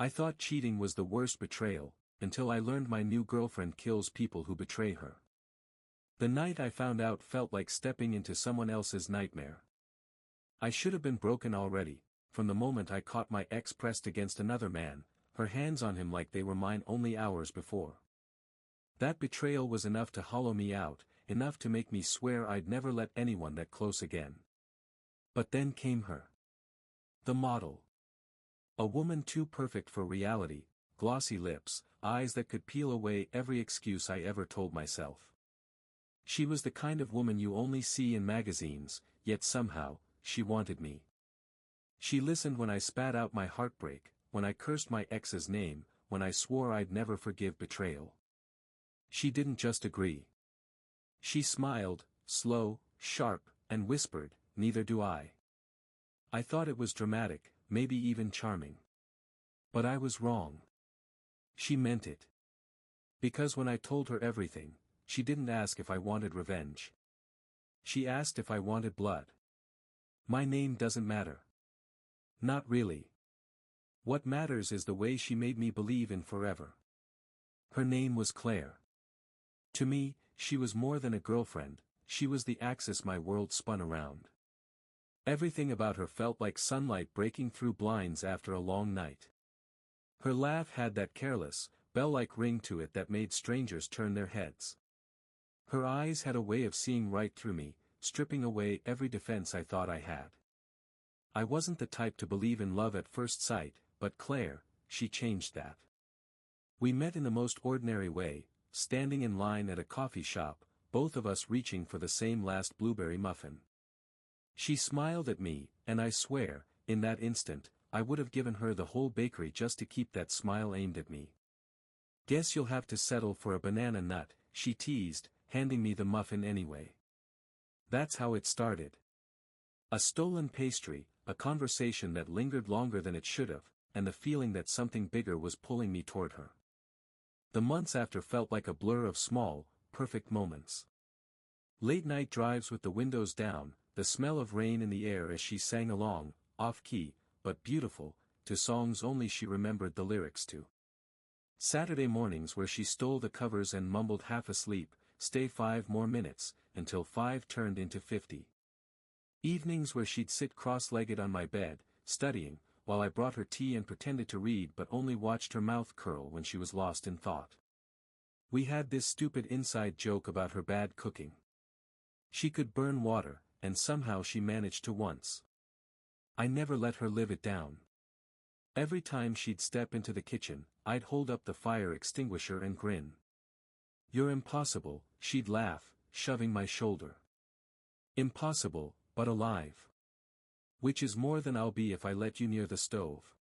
I thought cheating was the worst betrayal, until I learned my new girlfriend kills people who betray her. The night I found out felt like stepping into someone else's nightmare. I should have been broken already, from the moment I caught my ex pressed against another man, her hands on him like they were mine only hours before. That betrayal was enough to hollow me out, enough to make me swear I'd never let anyone that close again. But then came her. The model. A woman too perfect for reality, glossy lips, eyes that could peel away every excuse I ever told myself. She was the kind of woman you only see in magazines, yet somehow, she wanted me. She listened when I spat out my heartbreak, when I cursed my ex's name, when I swore I'd never forgive betrayal. She didn't just agree. She smiled, slow, sharp, and whispered, "Neither do I." I thought it was dramatic, maybe even charming. But I was wrong. She meant it. Because when I told her everything, she didn't ask if I wanted revenge. She asked if I wanted blood. My name doesn't matter. Not really. What matters is the way she made me believe in forever. Her name was Claire. To me, she was more than a girlfriend, she was the axis my world spun around. Everything about her felt like sunlight breaking through blinds after a long night. Her laugh had that careless, bell-like ring to it that made strangers turn their heads. Her eyes had a way of seeing right through me, stripping away every defense I thought I had. I wasn't the type to believe in love at first sight, but Claire, she changed that. We met in the most ordinary way, standing in line at a coffee shop, both of us reaching for the same last blueberry muffin. She smiled at me, and I swear, in that instant, I would have given her the whole bakery just to keep that smile aimed at me. "Guess you'll have to settle for a banana nut," she teased, handing me the muffin anyway. That's how it started. A stolen pastry, a conversation that lingered longer than it should have, and the feeling that something bigger was pulling me toward her. The months after felt like a blur of small, perfect moments. Late-night drives with the windows down, the smell of rain in the air as she sang along, off-key, but beautiful, to songs only she remembered the lyrics to. Saturday mornings where she stole the covers and mumbled half asleep, "Stay 5 more minutes," until 5 turned into 50. Evenings where she'd sit cross-legged on my bed, studying, while I brought her tea and pretended to read but only watched her mouth curl when she was lost in thought. We had this stupid inside joke about her bad cooking. She could burn water, and somehow she managed to once. I never let her live it down. Every time she'd step into the kitchen, I'd hold up the fire extinguisher and grin. "You're impossible," she'd laugh, shoving my shoulder. "Impossible, but alive. Which is more than I'll be if I let you near the stove."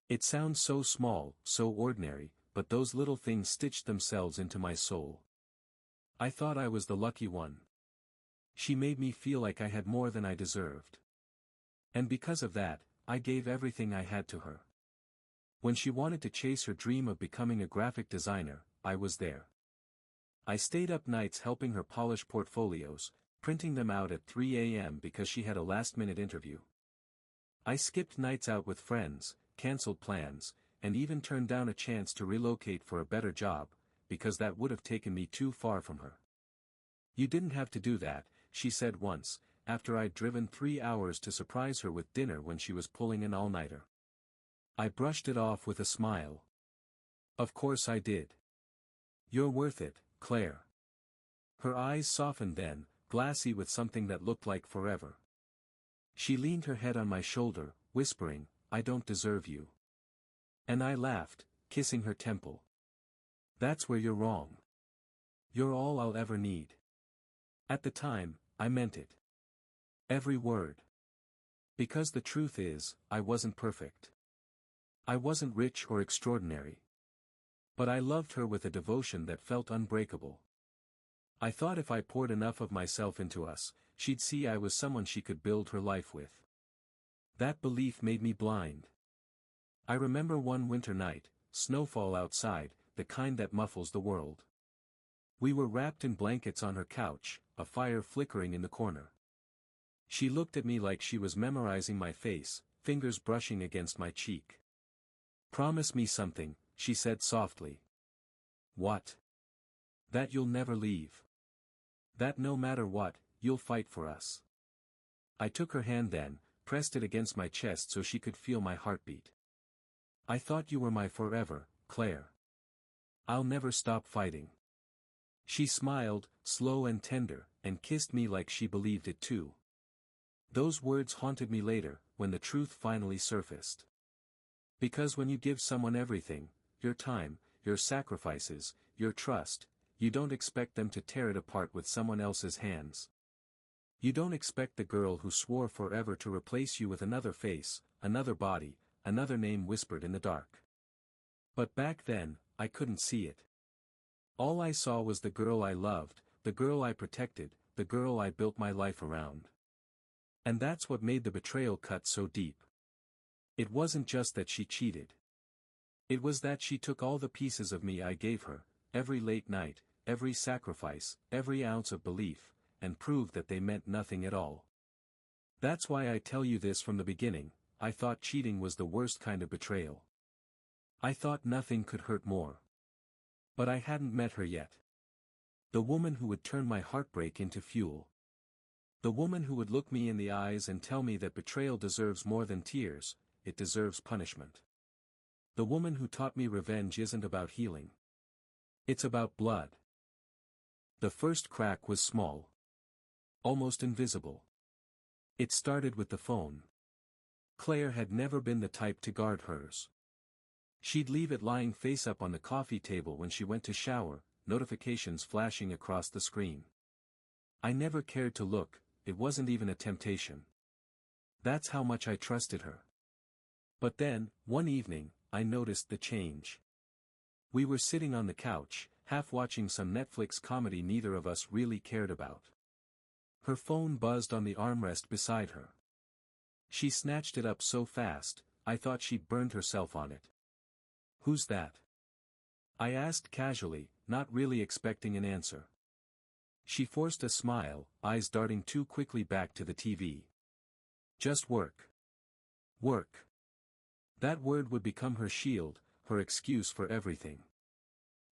It sounds so small, so ordinary, but those little things stitched themselves into my soul. I thought I was the lucky one. She made me feel like I had more than I deserved. And because of that, I gave everything I had to her. When she wanted to chase her dream of becoming a graphic designer, I was there. I stayed up nights helping her polish portfolios, printing them out at 3 a.m. because she had a last-minute interview. I skipped nights out with friends, canceled plans, and even turned down a chance to relocate for a better job, because that would have taken me too far from her. "You didn't have to do that," she said once, after I'd driven 3 hours to surprise her with dinner when she was pulling an all-nighter. I brushed it off with a smile. "Of course I did. You're worth it, Claire." Her eyes softened then, glassy with something that looked like forever. She leaned her head on my shoulder, whispering, "I don't deserve you." And I laughed, kissing her temple. "That's where you're wrong. You're all I'll ever need." At the time, I meant it. Every word. Because the truth is, I wasn't perfect. I wasn't rich or extraordinary. But I loved her with a devotion that felt unbreakable. I thought if I poured enough of myself into us, she'd see I was someone she could build her life with. That belief made me blind. I remember one winter night, snowfall outside, the kind that muffles the world. We were wrapped in blankets on her couch, a fire flickering in the corner. She looked at me like she was memorizing my face, fingers brushing against my cheek. Promise me something, she said softly. What? That you'll never leave. That no matter what, you'll fight for us. I took her hand then, pressed it against my chest so she could feel my heartbeat. I thought you were my forever, Claire. I'll never stop fighting. She smiled, slow and tender, and kissed me like she believed it too. Those words haunted me later, when the truth finally surfaced. Because when you give someone everything, your time, your sacrifices, your trust, you don't expect them to tear it apart with someone else's hands. You don't expect the girl who swore forever to replace you with another face, another body, another name whispered in the dark. But back then, I couldn't see it. All I saw was the girl I loved, the girl I protected, the girl I built my life around. And that's what made the betrayal cut so deep. It wasn't just that she cheated. It was that she took all the pieces of me I gave her, every late night, every sacrifice, every ounce of belief, and proved that they meant nothing at all. That's why I tell you this from the beginning. I thought cheating was the worst kind of betrayal. I thought nothing could hurt more. But I hadn't met her yet. The woman who would turn my heartbreak into fuel. The woman who would look me in the eyes and tell me that betrayal deserves more than tears, it deserves punishment. The woman who taught me revenge isn't about healing. It's about blood. The first crack was small. Almost invisible. It started with the phone. Claire had never been the type to guard hers. She'd leave it lying face up on the coffee table when she went to shower, notifications flashing across the screen. I never cared to look, it wasn't even a temptation. That's how much I trusted her. But then, one evening, I noticed the change. We were sitting on the couch, half watching some Netflix comedy neither of us really cared about. Her phone buzzed on the armrest beside her. She snatched it up so fast, I thought she'd burned herself on it. "Who's that?" I asked casually, not really expecting an answer. She forced a smile, eyes darting too quickly back to the TV. "Just work." Work. That word would become her shield, her excuse for everything.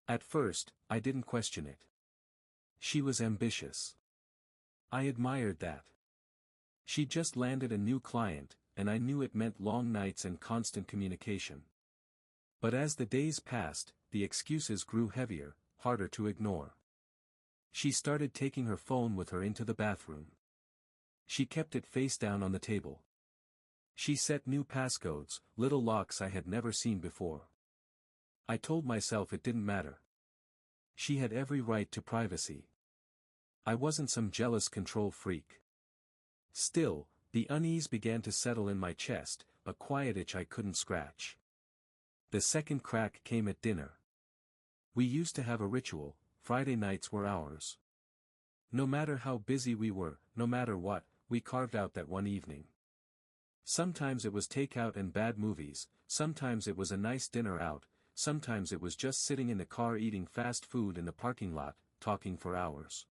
At first, I didn't question it. She was ambitious. I admired that. She just landed a new client, and I knew it meant long nights and constant communication. But as the days passed, the excuses grew heavier, harder to ignore. She started taking her phone with her into the bathroom. She kept it face down on the table. She set new passcodes, little locks I had never seen before. I told myself it didn't matter. She had every right to privacy. I wasn't some jealous control freak. Still, the unease began to settle in my chest, a quiet itch I couldn't scratch. The second crack came at dinner. We used to have a ritual. Friday nights were ours. No matter how busy we were, no matter what, we carved out that one evening. Sometimes it was takeout and bad movies, sometimes it was a nice dinner out, sometimes it was just sitting in the car eating fast food in the parking lot, talking for hours.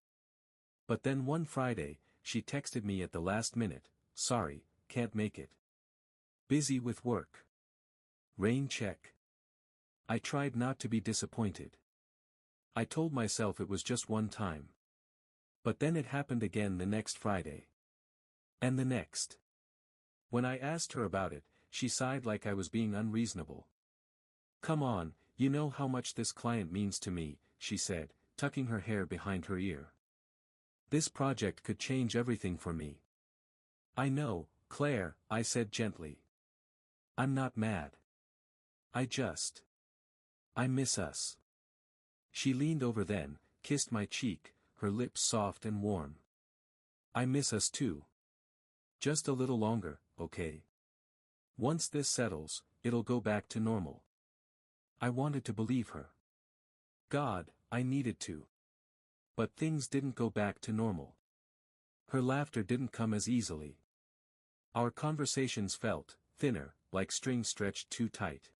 But then one Friday, she texted me at the last minute, "Sorry, can't make it. Busy with work." Rain check. I tried not to be disappointed. I told myself it was just one time. But then it happened again the next Friday. And the next. When I asked her about it, she sighed like I was being unreasonable. "Come on, you know how much this client means to me," she said, tucking her hair behind her ear. "This project could change everything for me." "I know, Claire," I said gently. "I'm not mad. I miss us." She leaned over then, kissed my cheek, her lips soft and warm. "I miss us too. Just a little longer, okay? Once this settles, it'll go back to normal." I wanted to believe her. God, I needed to. But things didn't go back to normal. Her laughter didn't come as easily. Our conversations felt thinner, like string stretched too tight.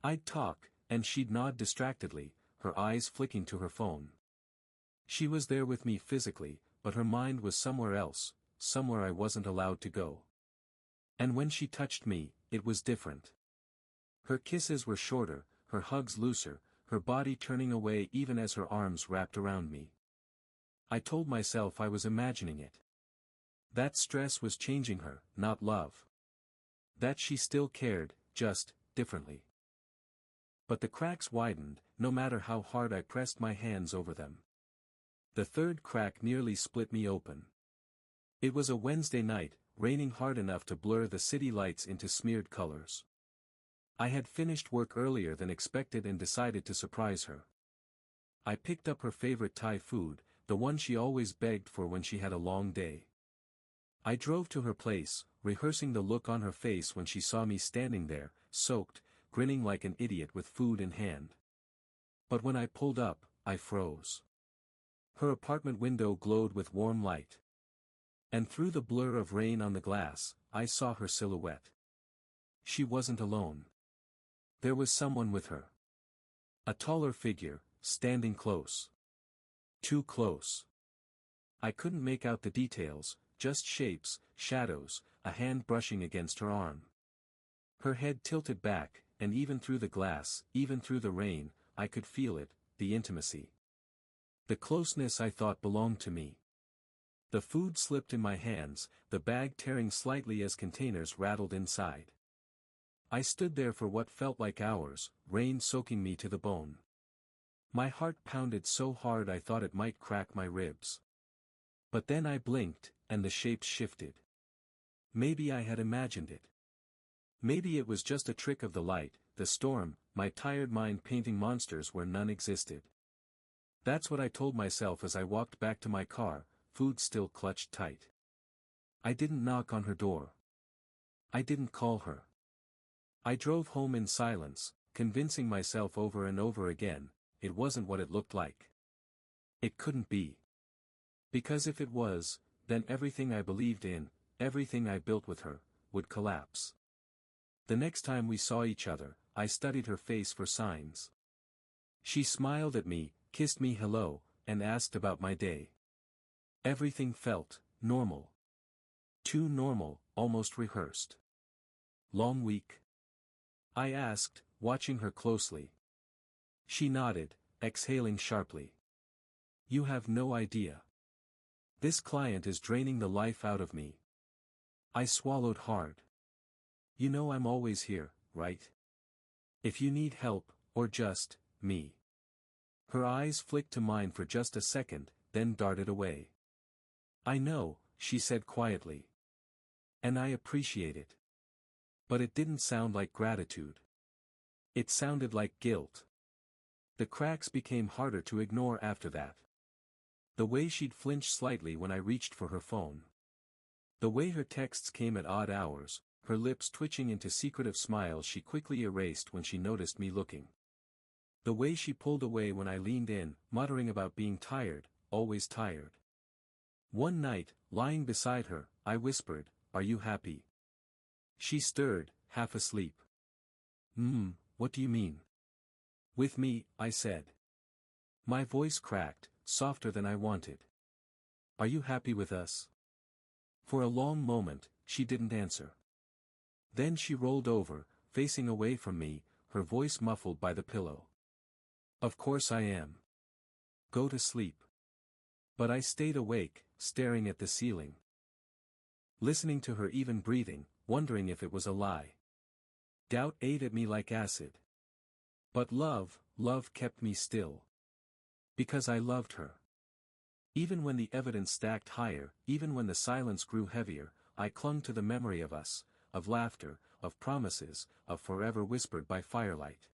I'd talk, and she'd nod distractedly, her eyes flicking to her phone. She was there with me physically, but her mind was somewhere else, somewhere I wasn't allowed to go. And when she touched me, it was different. Her kisses were shorter, her hugs looser, her body turning away even as her arms wrapped around me. I told myself I was imagining it. That stress was changing her, not love. That she still cared, just differently. But the cracks widened, no matter how hard I pressed my hands over them. The third crack nearly split me open. It was a Wednesday night, raining hard enough to blur the city lights into smeared colors. I had finished work earlier than expected and decided to surprise her. I picked up her favorite Thai food, the one she always begged for when she had a long day. I drove to her place, rehearsing the look on her face when she saw me standing there, soaked, grinning like an idiot with food in hand. But when I pulled up, I froze. Her apartment window glowed with warm light. And through the blur of rain on the glass, I saw her silhouette. She wasn't alone. There was someone with her. A taller figure, standing close. Too close. I couldn't make out the details, just shapes, shadows, a hand brushing against her arm. Her head tilted back, and even through the glass, even through the rain, I could feel it, the intimacy. The closeness I thought belonged to me. The food slipped in my hands, the bag tearing slightly as containers rattled inside. I stood there for what felt like hours, rain soaking me to the bone. My heart pounded so hard I thought it might crack my ribs. But then I blinked, and the shapes shifted. Maybe I had imagined it. Maybe it was just a trick of the light, the storm, my tired mind painting monsters where none existed. That's what I told myself as I walked back to my car, food still clutched tight. I didn't knock on her door. I didn't call her. I drove home in silence, convincing myself over and over again, it wasn't what it looked like. It couldn't be. Because if it was, then everything I believed in, everything I built with her, would collapse. The next time we saw each other, I studied her face for signs. She smiled at me, kissed me hello, and asked about my day. Everything felt normal. Too normal, almost rehearsed. Long week? I asked, watching her closely. She nodded, exhaling sharply. You have no idea. This client is draining the life out of me. I swallowed hard. You know I'm always here, right? If you need help, or just me. Her eyes flicked to mine for just a second, then darted away. I know, she said quietly. And I appreciate it. But it didn't sound like gratitude. It sounded like guilt. The cracks became harder to ignore after that. The way she'd flinch slightly when I reached for her phone. The way her texts came at odd hours, her lips twitching into secretive smiles she quickly erased when she noticed me looking. The way she pulled away when I leaned in, muttering about being tired, always tired. One night, lying beside her, I whispered, "Are you happy?" She stirred, half asleep. What do you mean?" "With me," I said. My voice cracked, softer than I wanted. "Are you happy with us?" For a long moment, she didn't answer. Then she rolled over, facing away from me, her voice muffled by the pillow. "Of course I am. Go to sleep." But I stayed awake, staring at the ceiling. Listening to her even breathing, wondering if it was a lie. Doubt ate at me like acid. But love kept me still. Because I loved her. Even when the evidence stacked higher, even when the silence grew heavier, I clung to the memory of us, of laughter, of promises, of forever whispered by firelight.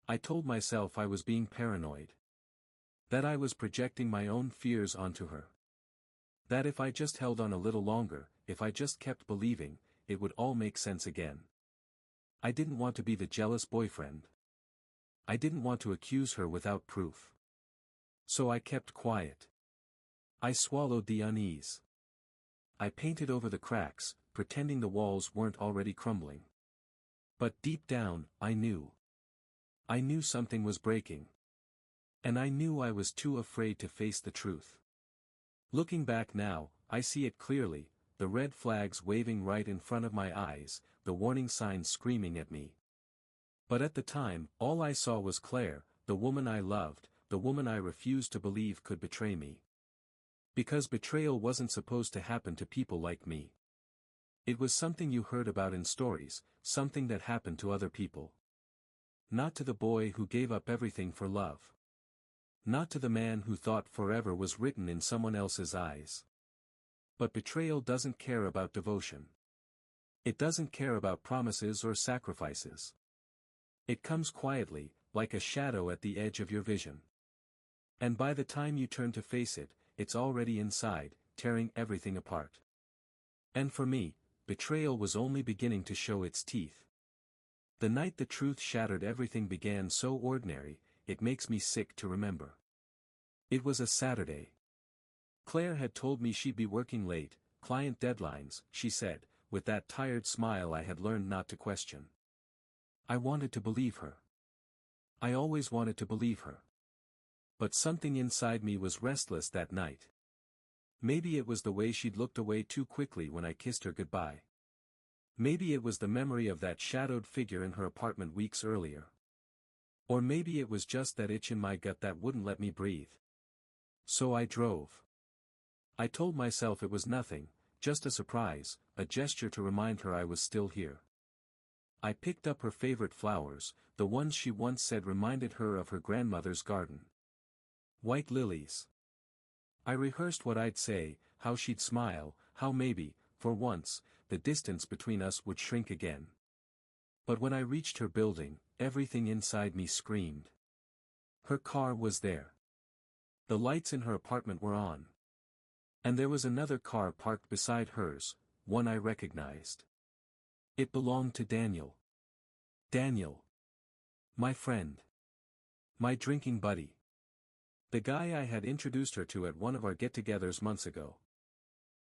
I told myself I was being paranoid. That I was projecting my own fears onto her. That if I just held on a little longer, if I just kept believing, it would all make sense again. I didn't want to be the jealous boyfriend. I didn't want to accuse her without proof. So I kept quiet. I swallowed the unease. I painted over the cracks, pretending the walls weren't already crumbling. But deep down, I knew. I knew something was breaking. And I knew I was too afraid to face the truth. Looking back now, I see it clearly, the red flags waving right in front of my eyes, the warning signs screaming at me. But at the time, all I saw was Claire, the woman I loved, the woman I refused to believe could betray me. Because betrayal wasn't supposed to happen to people like me. It was something you heard about in stories, something that happened to other people. Not to the boy who gave up everything for love. Not to the man who thought forever was written in someone else's eyes. But betrayal doesn't care about devotion. It doesn't care about promises or sacrifices. It comes quietly, like a shadow at the edge of your vision. And by the time you turn to face it, it's already inside, tearing everything apart. And for me, betrayal was only beginning to show its teeth. The night the truth shattered everything began so ordinary, it makes me sick to remember. It was a Saturday. Claire had told me she'd be working late, client deadlines, she said, with that tired smile I had learned not to question. I wanted to believe her. I always wanted to believe her. But something inside me was restless that night. Maybe it was the way she'd looked away too quickly when I kissed her goodbye. Maybe it was the memory of that shadowed figure in her apartment weeks earlier. Or maybe it was just that itch in my gut that wouldn't let me breathe. So I drove. I told myself it was nothing, just a surprise, a gesture to remind her I was still here. I picked up her favorite flowers, the ones she once said reminded her of her grandmother's garden. White lilies. I rehearsed what I'd say, how she'd smile, how maybe, for once, the distance between us would shrink again. But when I reached her building, everything inside me screamed. Her car was there. The lights in her apartment were on. And there was another car parked beside hers, one I recognized. It belonged to Daniel. Daniel. My friend. My drinking buddy. The guy I had introduced her to at one of our get-togethers months ago.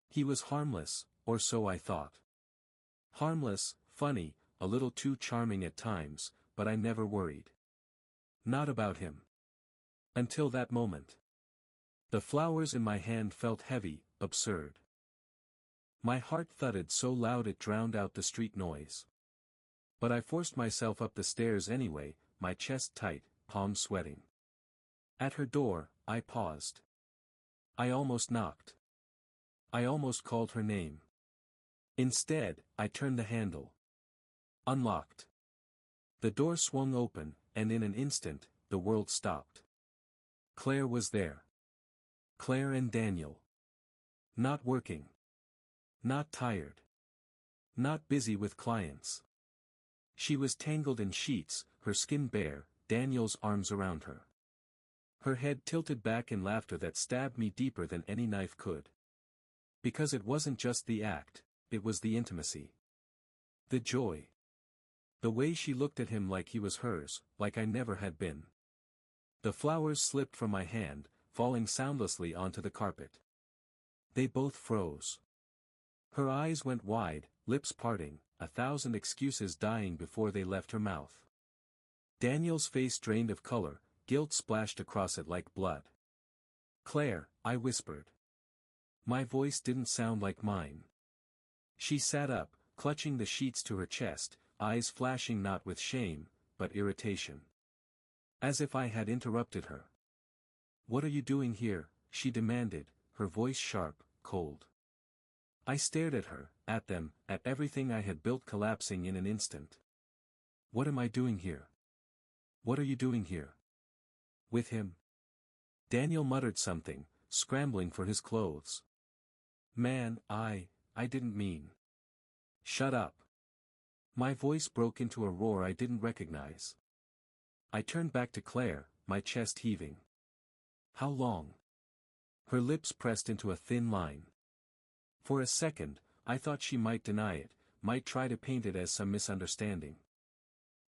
He was harmless, or so I thought. Harmless, funny, a little too charming at times, but I never worried. Not about him. Until that moment. The flowers in my hand felt heavy, absurd. My heart thudded so loud it drowned out the street noise. But I forced myself up the stairs anyway, my chest tight, palms sweating. At her door, I paused. I almost knocked. I almost called her name. Instead, I turned the handle. Unlocked. The door swung open, and in an instant, the world stopped. Claire was there. Claire and Daniel. Not working. Not tired. Not busy with clients. She was tangled in sheets, her skin bare, Daniel's arms around her. Her head tilted back in laughter that stabbed me deeper than any knife could. Because it wasn't just the act, it was the intimacy. The joy. The way she looked at him like he was hers, like I never had been. The flowers slipped from my hand, falling soundlessly onto the carpet. They both froze. Her eyes went wide, lips parting, 1,000 excuses dying before they left her mouth. Daniel's face drained of color, guilt splashed across it like blood. Claire, I whispered. My voice didn't sound like mine. She sat up, clutching the sheets to her chest, eyes flashing not with shame, but irritation. As if I had interrupted her. What are you doing here? She demanded, her voice sharp, cold. I stared at her, at them, at everything I had built collapsing in an instant. What am I doing here? What are you doing here? With him? Daniel muttered something, scrambling for his clothes. Man, I didn't mean. Shut up. My voice broke into a roar I didn't recognize. I turned back to Claire, my chest heaving. How long? Her lips pressed into a thin line. For a second, I thought she might deny it, might try to paint it as some misunderstanding.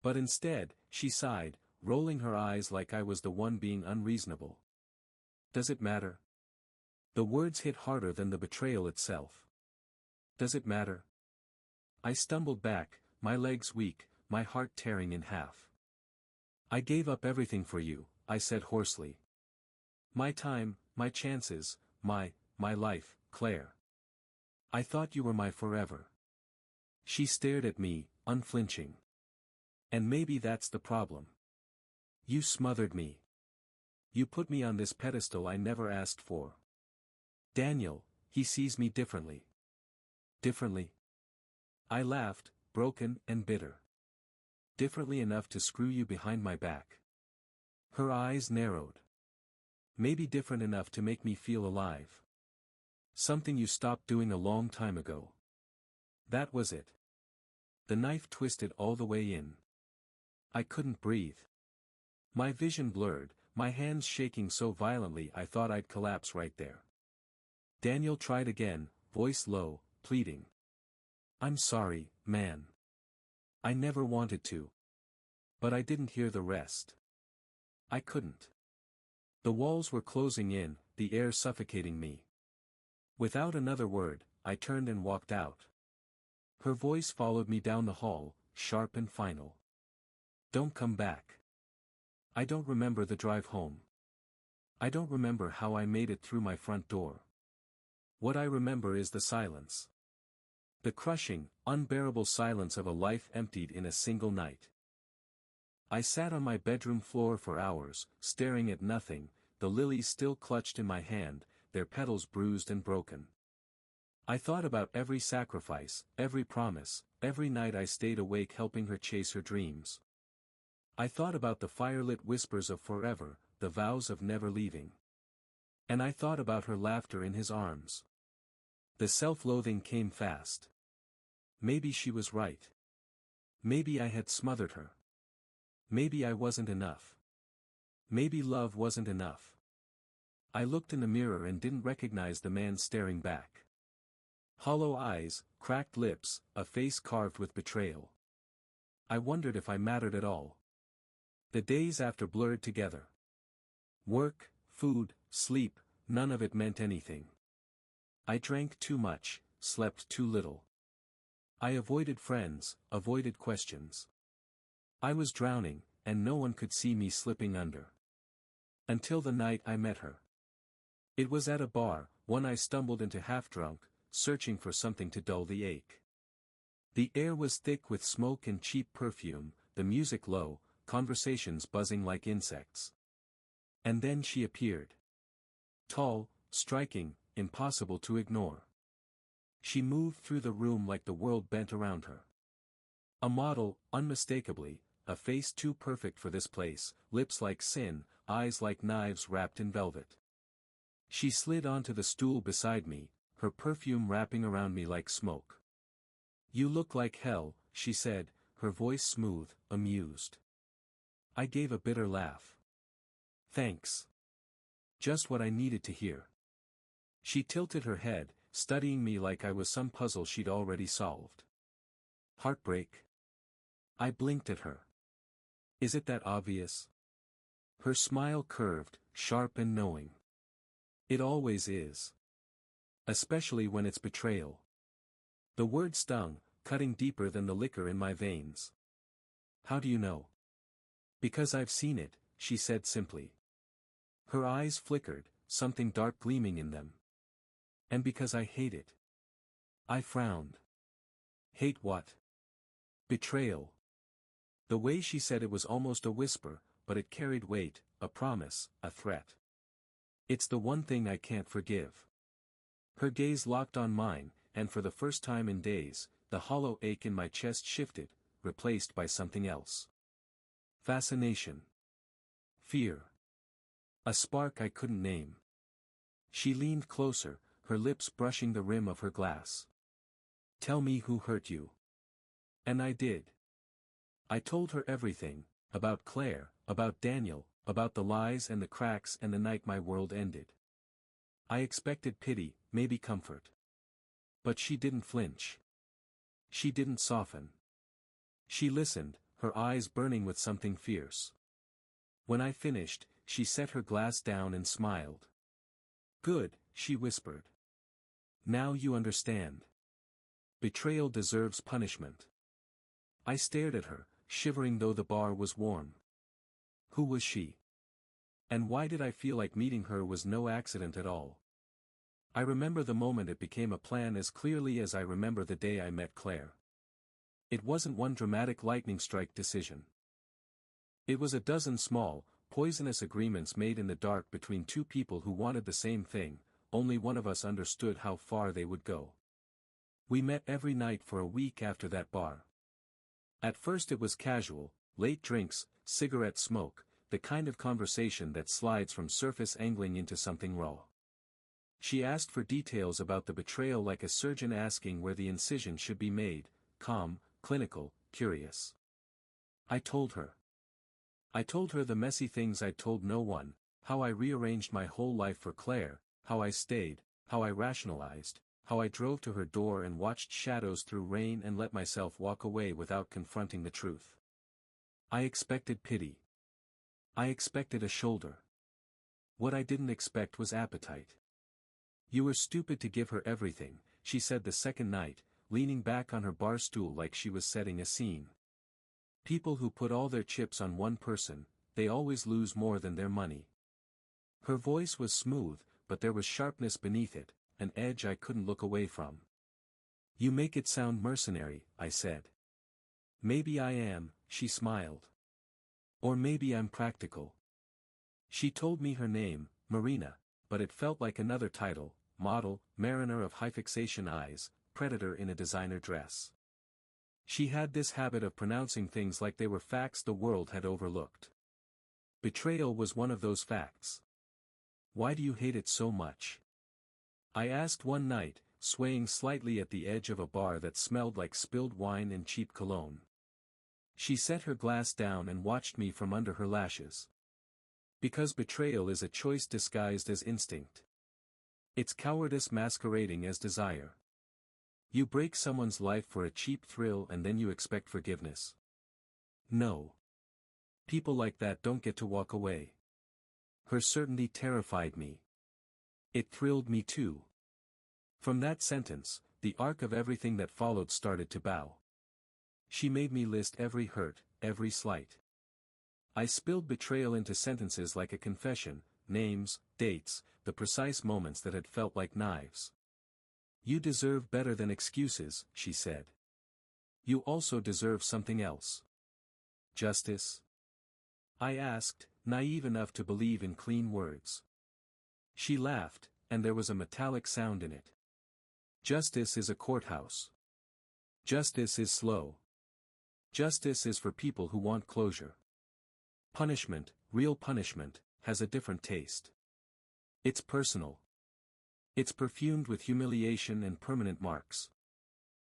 But instead, she sighed, rolling her eyes like I was the one being unreasonable. Does it matter? The words hit harder than the betrayal itself. Does it matter? I stumbled back, my legs weak, my heart tearing in half. I gave up everything for you, I said hoarsely. My time, my chances, my life, Claire. I thought you were my forever. She stared at me, unflinching. And maybe that's the problem. You smothered me. You put me on this pedestal I never asked for. Daniel, he sees me differently. Differently? I laughed, broken and bitter. Differently enough to screw you behind my back. Her eyes narrowed. Maybe different enough to make me feel alive. Something you stopped doing a long time ago. That was it. The knife twisted all the way in. I couldn't breathe. My vision blurred, my hands shaking so violently I thought I'd collapse right there. Daniel tried again, voice low, pleading. I'm sorry, man. I never wanted to. But I didn't hear the rest. I couldn't. The walls were closing in, the air suffocating me. Without another word, I turned and walked out. Her voice followed me down the hall, sharp and final. Don't come back. I don't remember the drive home. I don't remember how I made it through my front door. What I remember is the silence. The crushing, unbearable silence of a life emptied in a single night. I sat on my bedroom floor for hours, staring at nothing, the lilies still clutched in my hand, their petals bruised and broken. I thought about every sacrifice, every promise, every night I stayed awake helping her chase her dreams. I thought about the firelit whispers of forever, the vows of never leaving. And I thought about her laughter in his arms. The self-loathing came fast. Maybe she was right. Maybe I had smothered her. Maybe I wasn't enough. Maybe love wasn't enough. I looked in the mirror and didn't recognize the man staring back. Hollow eyes, cracked lips, a face carved with betrayal. I wondered if I mattered at all. The days after blurred together. Work, food, sleep, none of it meant anything. I drank too much, slept too little. I avoided friends, avoided questions. I was drowning, and no one could see me slipping under. Until the night I met her. It was at a bar, one I stumbled into half-drunk, searching for something to dull the ache. The air was thick with smoke and cheap perfume, the music low, conversations buzzing like insects. And then she appeared. Tall, striking, impossible to ignore. She moved through the room like the world bent around her. A model, unmistakably, a face too perfect for this place, lips like sin, eyes like knives wrapped in velvet. She slid onto the stool beside me, her perfume wrapping around me like smoke. You look like hell, she said, her voice smooth, amused. I gave a bitter laugh. Thanks. Just what I needed to hear. She tilted her head, studying me like I was some puzzle she'd already solved. Heartbreak? I blinked at her. Is it that obvious? Her smile curved, sharp and knowing. It always is. Especially when it's betrayal. The word stung, cutting deeper than the liquor in my veins. How do you know? Because I've seen it, she said simply. Her eyes flickered, something dark gleaming in them. And because I hate it. I frowned. Hate what? Betrayal. The way she said it was almost a whisper, but it carried weight, a promise, a threat. It's the one thing I can't forgive. Her gaze locked on mine, and for the first time in days, the hollow ache in my chest shifted, replaced by something else. Fascination. Fear. A spark I couldn't name. She leaned closer, her lips brushing the rim of her glass. Tell me who hurt you. And I did. I told her everything, about Claire, about Daniel, about the lies and the cracks and the night my world ended. I expected pity, maybe comfort. But she didn't flinch. She didn't soften. She listened, her eyes burning with something fierce. When I finished, she set her glass down and smiled. Good, she whispered. Now you understand. Betrayal deserves punishment. I stared at her, shivering though the bar was warm. Who was she? And why did I feel like meeting her was no accident at all? I remember the moment it became a plan as clearly as I remember the day I met Claire. It wasn't one dramatic lightning strike decision. It was a dozen small, poisonous agreements made in the dark between two people who wanted the same thing, only one of us understood how far they would go. We met every night for a week after that bar. At first it was casual, late drinks, cigarette smoke, the kind of conversation that slides from surface angling into something raw. She asked for details about the betrayal like a surgeon asking where the incision should be made, calm, clinical, curious. I told her. I told her the messy things I'd told no one, how I rearranged my whole life for Claire, how I stayed, how I rationalized, how I drove to her door and watched shadows through rain and let myself walk away without confronting the truth. I expected pity. I expected a shoulder. What I didn't expect was appetite. You were stupid to give her everything, she said the second night, leaning back on her bar stool like she was setting a scene. People who put all their chips on one person, they always lose more than their money. Her voice was smooth, but there was sharpness beneath it, an edge I couldn't look away from. You make it sound mercenary, I said. Maybe I am, she smiled. Or maybe I'm practical. She told me her name, Marina, but it felt like another title, model, mariner of high-fixation eyes, predator in a designer dress. She had this habit of pronouncing things like they were facts the world had overlooked. Betrayal was one of those facts. Why do you hate it so much? I asked one night, swaying slightly at the edge of a bar that smelled like spilled wine and cheap cologne. She set her glass down and watched me from under her lashes. Because betrayal is a choice disguised as instinct. It's cowardice masquerading as desire. You break someone's life for a cheap thrill and then you expect forgiveness. No. People like that don't get to walk away. Her certainty terrified me. It thrilled me too. From that sentence, the arc of everything that followed started to bow. She made me list every hurt, every slight. I spilled betrayal into sentences like a confession, names, dates, the precise moments that had felt like knives. You deserve better than excuses, she said. You also deserve something else. Justice? I asked, naive enough to believe in clean words. She laughed, and there was a metallic sound in it. Justice is a courthouse. Justice is slow. Justice is for people who want closure. Punishment, real punishment, has a different taste. It's personal. It's perfumed with humiliation and permanent marks.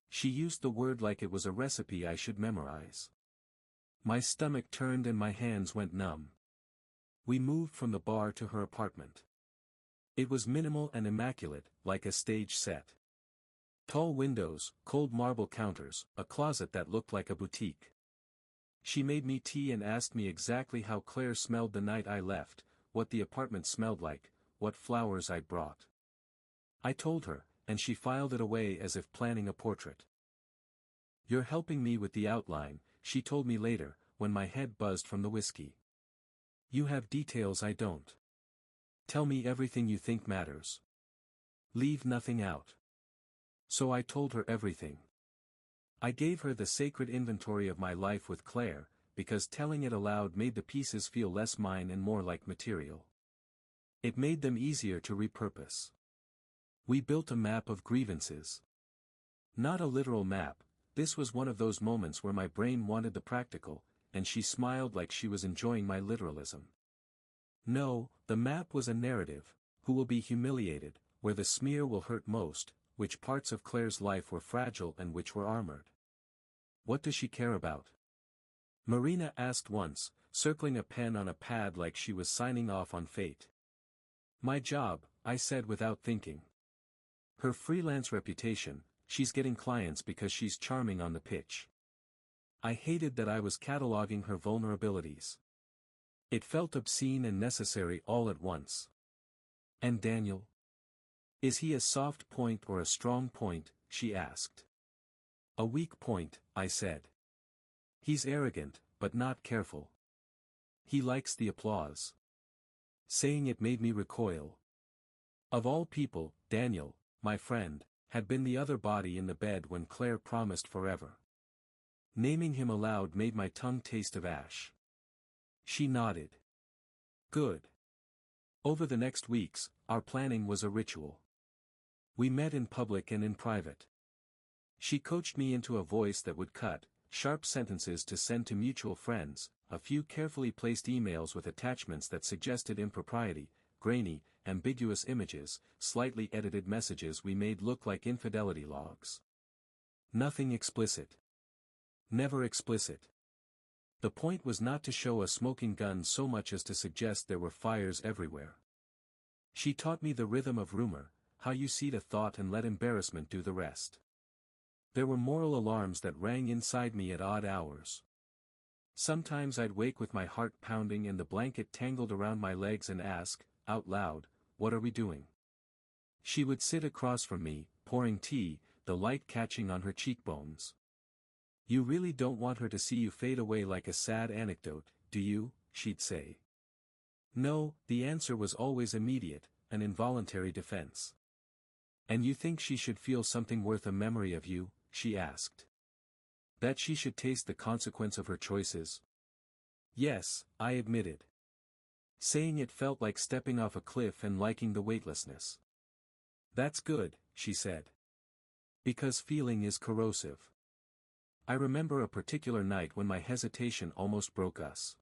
She used the word like it was a recipe I should memorize. My stomach turned and my hands went numb. We moved from the bar to her apartment. It was minimal and immaculate, like a stage set. Tall windows, cold marble counters, a closet that looked like a boutique. She made me tea and asked me exactly how Claire smelled the night I left, what the apartment smelled like, what flowers I'd brought. I told her, and she filed it away as if planning a portrait. You're helping me with the outline, she told me later, when my head buzzed from the whiskey. You have details I don't. Tell me everything you think matters. Leave nothing out. So I told her everything. I gave her the sacred inventory of my life with Claire, because telling it aloud made the pieces feel less mine and more like material. It made them easier to repurpose. We built a map of grievances. Not a literal map, this was one of those moments where my brain wanted the practical, and she smiled like she was enjoying my literalism. No, the map was a narrative, who will be humiliated, where the smear will hurt most, which parts of Claire's life were fragile and which were armored. What does she care about? Marina asked once, circling a pen on a pad like she was signing off on fate. My job, I said without thinking. Her freelance reputation, she's getting clients because she's charming on the pitch. I hated that I was cataloging her vulnerabilities. It felt obscene and necessary all at once. And Daniel? Is he a soft point or a strong point, she asked. A weak point, I said. He's arrogant, but not careful. He likes the applause. Saying it made me recoil. Of all people, Daniel, my friend, had been the other body in the bed when Claire promised forever. Naming him aloud made my tongue taste of ash. She nodded. Good. Over the next weeks, our planning was a ritual. We met in public and in private. She coached me into a voice that would cut, sharp sentences to send to mutual friends, a few carefully placed emails with attachments that suggested impropriety, grainy, ambiguous images, slightly edited messages we made look like infidelity logs. Nothing explicit. Never explicit. The point was not to show a smoking gun so much as to suggest there were fires everywhere. She taught me the rhythm of rumor, how you seed a thought and let embarrassment do the rest. There were moral alarms that rang inside me at odd hours. Sometimes I'd wake with my heart pounding and the blanket tangled around my legs and ask, out loud, "What are we doing?" She would sit across from me, pouring tea, the light catching on her cheekbones. "You really don't want her to see you fade away like a sad anecdote, do you?" she'd say. No, the answer was always immediate, an involuntary defense. "And you think she should feel something worth a memory of you?" she asked. "That she should taste the consequence of her choices?" Yes, I admitted. Saying it felt like stepping off a cliff and liking the weightlessness. "That's good," she said. "Because feeling is corrosive." I remember a particular night when my hesitation almost broke us.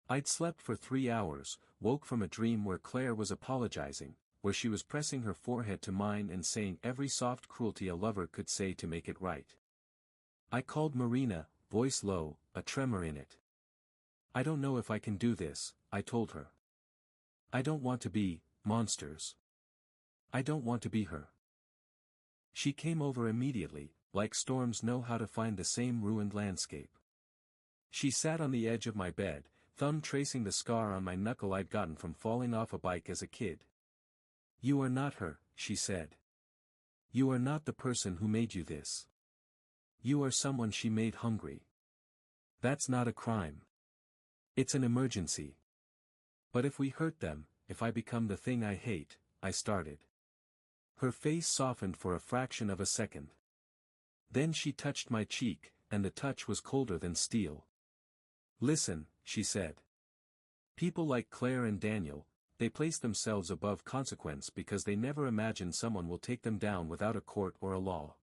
I'd slept for 3 hours, woke from a dream where Claire was apologizing, where she was pressing her forehead to mine and saying every soft cruelty a lover could say to make it right. I called Marina, voice low, a tremor in it. "I don't know if I can do this," I told her. "I don't want to be, monsters. I don't want to be her." She came over immediately, like storms know how to find the same ruined landscape. She sat on the edge of my bed, thumb tracing the scar on my knuckle I'd gotten from falling off a bike as a kid. "You are not her," she said. "You are not the person who made you this. You are someone she made hungry. That's not a crime. It's an emergency." "But if we hurt them, if I become the thing I hate," I started. Her face softened for a fraction of a second. Then she touched my cheek, and the touch was colder than steel. "Listen," she said. "People like Claire and Daniel, they place themselves above consequence because they never imagine someone will take them down without a court or a law.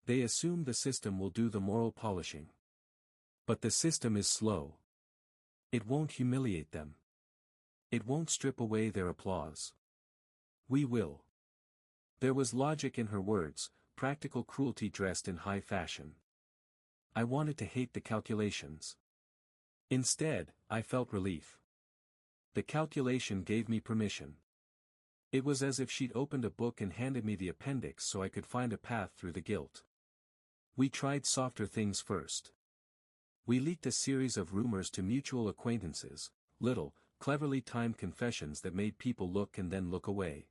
They assume the system will do the moral polishing. But the system is slow. It won't humiliate them. It won't strip away their applause. We will." There was logic in her words, practical cruelty dressed in high fashion. I wanted to hate the calculations. Instead, I felt relief. The calculation gave me permission. It was as if she'd opened a book and handed me the appendix so I could find a path through the guilt. We tried softer things first. We leaked a series of rumors to mutual acquaintances, little, cleverly timed confessions that made people look and then look away.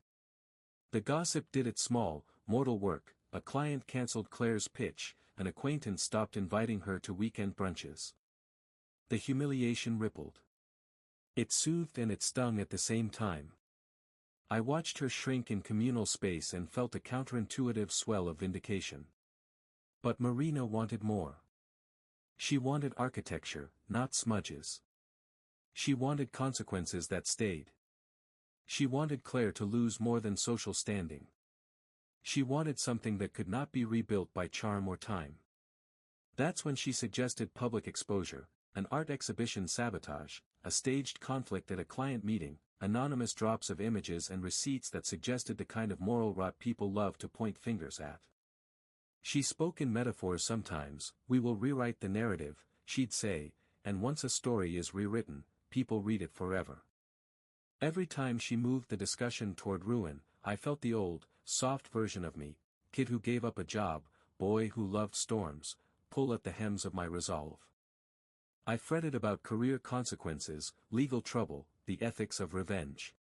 The gossip did its small, mortal work. A client cancelled Claire's pitch, an acquaintance stopped inviting her to weekend brunches. The humiliation rippled. It soothed and it stung at the same time. I watched her shrink in communal space and felt a counterintuitive swell of vindication. But Marina wanted more. She wanted architecture, not smudges. She wanted consequences that stayed. She wanted Claire to lose more than social standing. She wanted something that could not be rebuilt by charm or time. That's when she suggested public exposure, an art exhibition sabotage, a staged conflict at a client meeting, anonymous drops of images and receipts that suggested the kind of moral rot people love to point fingers at. She spoke in metaphors sometimes. "We will rewrite the narrative," she'd say, and once a story is rewritten, people read it forever. Every time she moved the discussion toward ruin, I felt the old, soft version of me, kid who gave up a job, boy who loved storms, pull at the hems of my resolve. I fretted about career consequences, legal trouble, the ethics of revenge.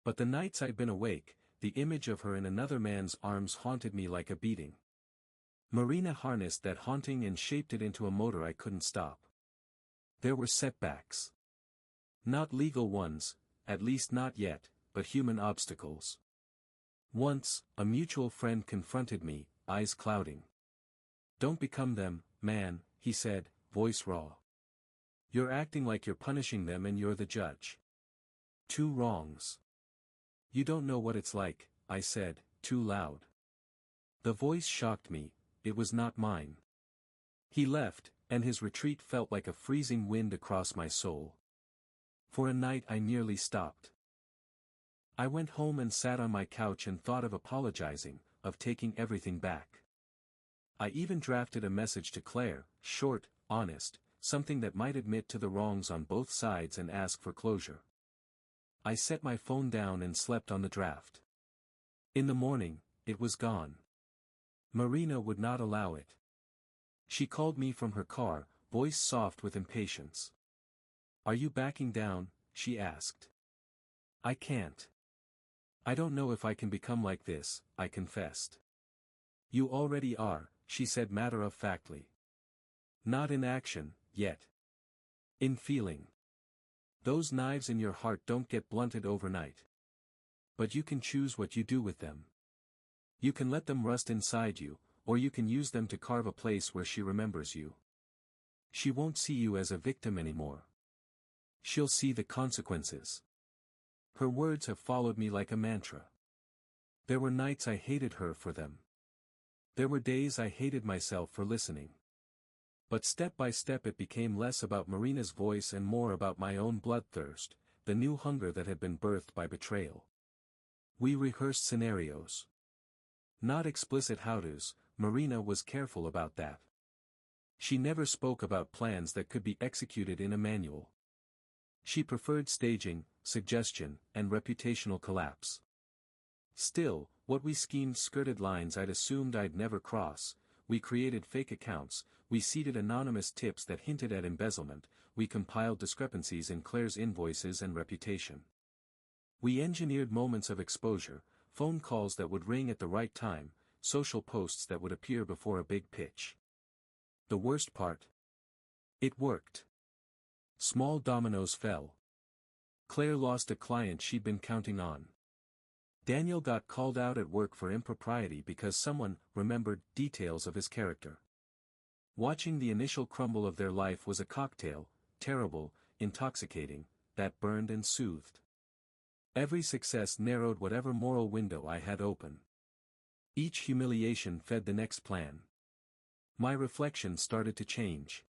But the nights I'd been awake, the image of her in another man's arms haunted me like a beating. Marina harnessed that haunting and shaped it into a motor I couldn't stop. There were setbacks. Not legal ones, at least not yet, but human obstacles. Once, a mutual friend confronted me, eyes clouding. "Don't become them, Man, he said, voice raw. You're acting like you're punishing them and you're the judge. Two wrongs. You don't know what it's like, I said, too loud. The voice shocked me, it was not mine. He left, and his retreat felt like a freezing wind across my soul. For a night I nearly stopped. I went home and sat on my couch and thought of apologizing, of taking everything back. I even drafted a message to Claire, short, honest, something that might admit to the wrongs on both sides and ask for closure. I set my phone down and slept on the draft. In the morning, it was gone. Marina would not allow it. She called me from her car, voice soft with impatience. Are you backing down? She asked. I can't. I don't know if I can become like this, I confessed. You already are, she said matter-of-factly. Not in action, yet. In feeling. Those knives in your heart don't get blunted overnight. But you can choose what you do with them. You can let them rust inside you, or you can use them to carve a place where she remembers you. She won't see you as a victim anymore. She'll see the consequences. Her words have followed me like a mantra. There were nights I hated her for them. There were days I hated myself for listening. But step by step it became less about Marina's voice and more about my own bloodthirst, the new hunger that had been birthed by betrayal. We rehearsed scenarios. Not explicit how-tos, Marina was careful about that. She never spoke about plans that could be executed in a manual. She preferred staging, suggestion, and reputational collapse. Still, what we schemed skirted lines I'd assumed I'd never cross. We created fake accounts, we seeded anonymous tips that hinted at embezzlement, we compiled discrepancies in Claire's invoices and reputation. We engineered moments of exposure, phone calls that would ring at the right time, social posts that would appear before a big pitch. The worst part? It worked. Small dominoes fell. Claire lost a client she'd been counting on. Daniel got called out at work for impropriety because someone remembered details of his character. Watching the initial crumble of their life was a cocktail, terrible, intoxicating, that burned and soothed. Every success narrowed whatever moral window I had open. Each humiliation fed the next plan. My reflection started to change.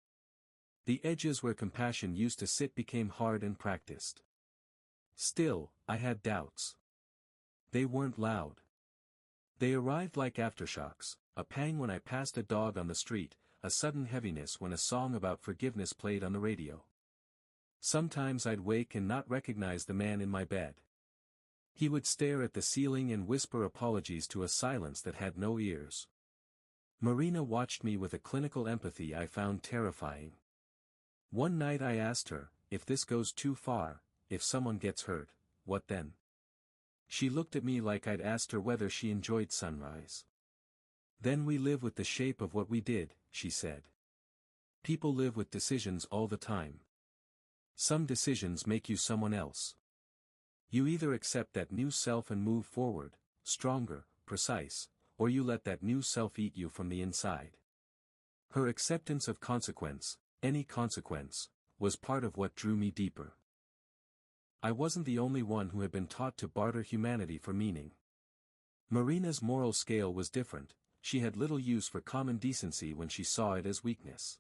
The edges where compassion used to sit became hard and practiced. Still, I had doubts. They weren't loud. They arrived like aftershocks, a pang when I passed a dog on the street, a sudden heaviness when a song about forgiveness played on the radio. Sometimes I'd wake and not recognize the man in my bed. He would stare at the ceiling and whisper apologies to a silence that had no ears. Marina watched me with a clinical empathy I found terrifying. One night I asked her, if this goes too far, if someone gets hurt, what then? She looked at me like I'd asked her whether she enjoyed sunrise. Then we live with the shape of what we did, she said. People live with decisions all the time. Some decisions make you someone else. You either accept that new self and move forward, stronger, precise, or you let that new self eat you from the inside. Her acceptance of consequence, any consequence, was part of what drew me deeper. I wasn't the only one who had been taught to barter humanity for meaning. Marina's moral scale was different, she had little use for common decency when she saw it as weakness.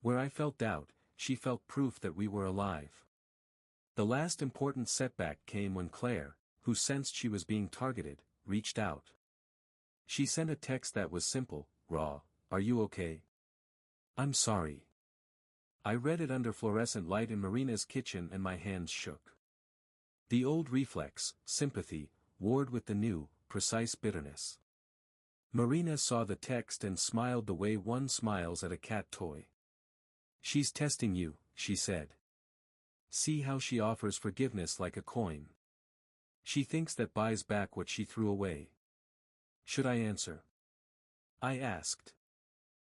Where I felt doubt, she felt proof that we were alive. The last important setback came when Claire, who sensed she was being targeted, reached out. She sent a text that was simple, raw, "Are you okay? I'm sorry." I read it under fluorescent light in Marina's kitchen and my hands shook. The old reflex, sympathy, warred with the new, precise bitterness. Marina saw the text and smiled the way one smiles at a cat toy. "She's testing you," she said. "See how she offers forgiveness like a coin. She thinks that buys back what she threw away." "Should I answer?" I asked.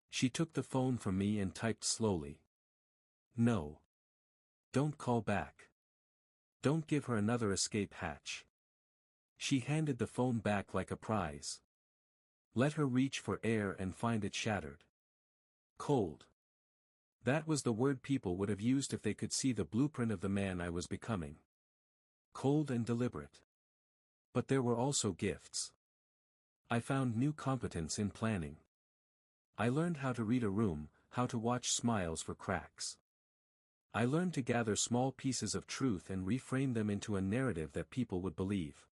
She took the phone from me and typed slowly. "No. Don't call back. Don't give her another escape hatch." She handed the phone back like a prize. Let her reach for air and find it shattered. Cold. That was the word people would have used if they could see the blueprint of the man I was becoming. Cold and deliberate. But there were also gifts. I found new competence in planning. I learned how to read a room, how to watch smiles for cracks. I learned to gather small pieces of truth and reframe them into a narrative that people would believe.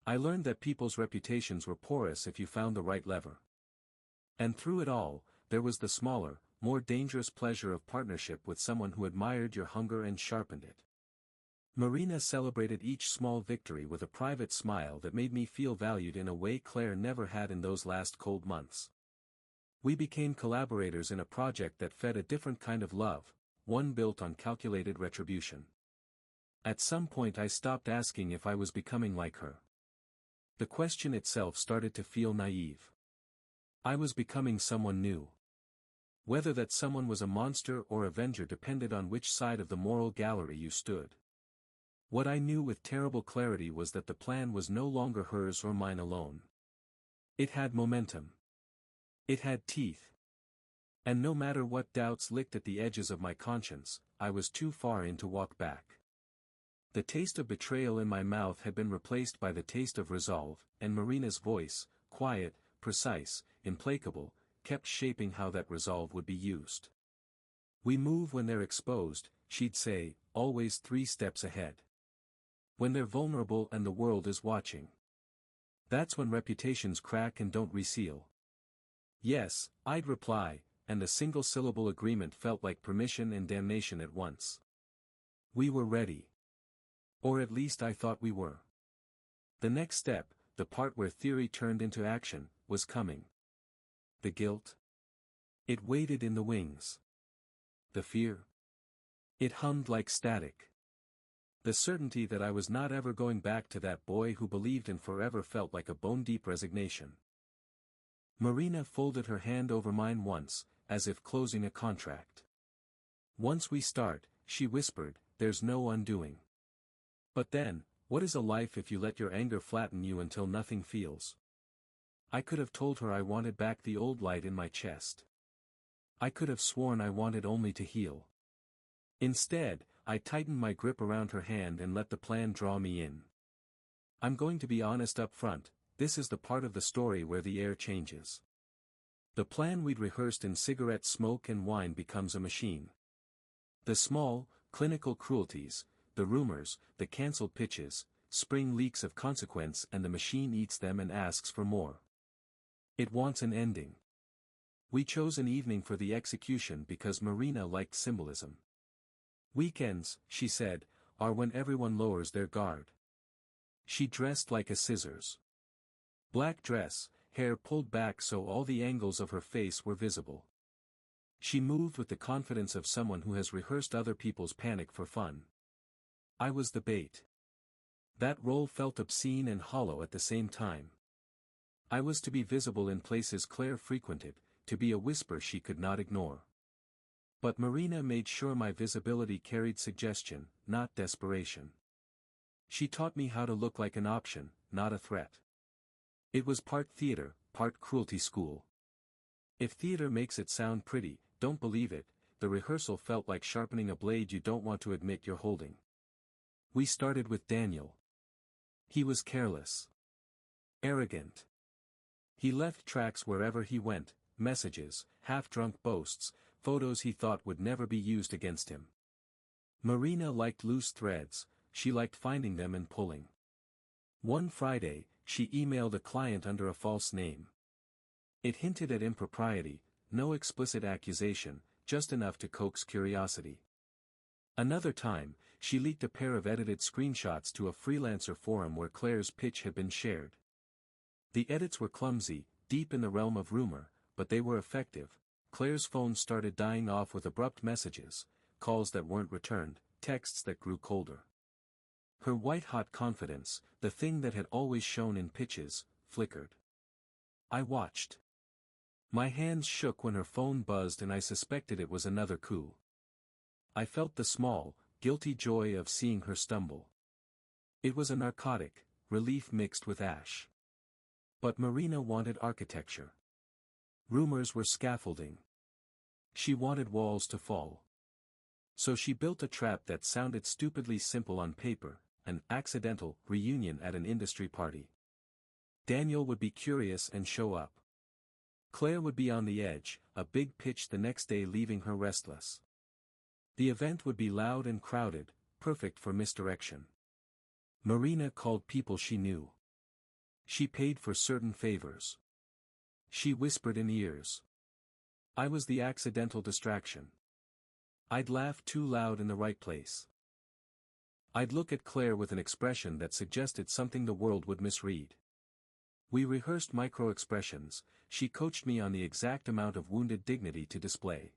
I learned that people's reputations were porous if you found the right lever. And through it all, there was the smaller, more dangerous pleasure of partnership with someone who admired your hunger and sharpened it. Marina celebrated each small victory with a private smile that made me feel valued in a way Claire never had in those last cold months. We became collaborators in a project that fed a different kind of love, one built on calculated retribution. At some point I stopped asking if I was becoming like her. The question itself started to feel naive. I was becoming someone new. Whether that someone was a monster or avenger depended on which side of the moral gallery you stood. What I knew with terrible clarity was that the plan was no longer hers or mine alone. It had momentum. It had teeth. And no matter what doubts licked at the edges of my conscience, I was too far in to walk back. The taste of betrayal in my mouth had been replaced by the taste of resolve, and Marina's voice, quiet, precise, implacable, kept shaping how that resolve would be used. We move when they're exposed, she'd say, always 3 steps ahead. When they're vulnerable and the world is watching. That's when reputations crack and don't reseal. Yes, I'd reply, and the single-syllable agreement felt like permission and damnation at once. We were ready. Or at least I thought we were. The next step, the part where theory turned into action, was coming. The guilt? It waited in the wings. The fear? It hummed like static. The certainty that I was not ever going back to that boy who believed in forever felt like a bone-deep resignation. Marina folded her hand over mine once, as if closing a contract. Once we start, she whispered, there's no undoing. But then, what is a life if you let your anger flatten you until nothing feels? I could have told her I wanted back the old light in my chest. I could have sworn I wanted only to heal. Instead, I tightened my grip around her hand and let the plan draw me in. I'm going to be honest up front, this is the part of the story where the air changes. The plan we'd rehearsed in cigarette smoke and wine becomes a machine. The small, clinical cruelties, the rumors, the cancelled pitches, spring leaks of consequence, and the machine eats them and asks for more. It wants an ending. We chose an evening for the execution because Marina liked symbolism. Weekends, she said, are when everyone lowers their guard. She dressed like a scissors. Black dress, hair pulled back so all the angles of her face were visible. She moved with the confidence of someone who has rehearsed other people's panic for fun. I was the bait. That role felt obscene and hollow at the same time. I was to be visible in places Claire frequented, to be a whisper she could not ignore. But Marina made sure my visibility carried suggestion, not desperation. She taught me how to look like an option, not a threat. It was part theater, part cruelty school. If theater makes it sound pretty, don't believe it, the rehearsal felt like sharpening a blade you don't want to admit you're holding. We started with Daniel. He was careless. Arrogant. He left tracks wherever he went, messages, half-drunk boasts, photos he thought would never be used against him. Marina liked loose threads, she liked finding them and pulling. One Friday, she emailed a client under a false name. It hinted at impropriety, no explicit accusation, just enough to coax curiosity. Another time, she leaked a pair of edited screenshots to a freelancer forum where Claire's pitch had been shared. The edits were clumsy, deep in the realm of rumor, but they were effective. Claire's phone started dying off with abrupt messages, calls that weren't returned, texts that grew colder. Her white-hot confidence, the thing that had always shone in pitches, flickered. I watched. My hands shook when her phone buzzed and I suspected it was another coup. I felt the small, guilty joy of seeing her stumble. It was a narcotic, relief mixed with ash. But Marina wanted architecture. Rumors were scaffolding. She wanted walls to fall. So she built a trap that sounded stupidly simple on paper, an accidental reunion at an industry party. Daniel would be curious and show up. Claire would be on the edge, a big pitch the next day leaving her restless. The event would be loud and crowded, perfect for misdirection. Marina called people she knew. She paid for certain favors. She whispered in ears. I was the accidental distraction. I'd laugh too loud in the right place. I'd look at Claire with an expression that suggested something the world would misread. We rehearsed micro-expressions. She coached me on the exact amount of wounded dignity to display.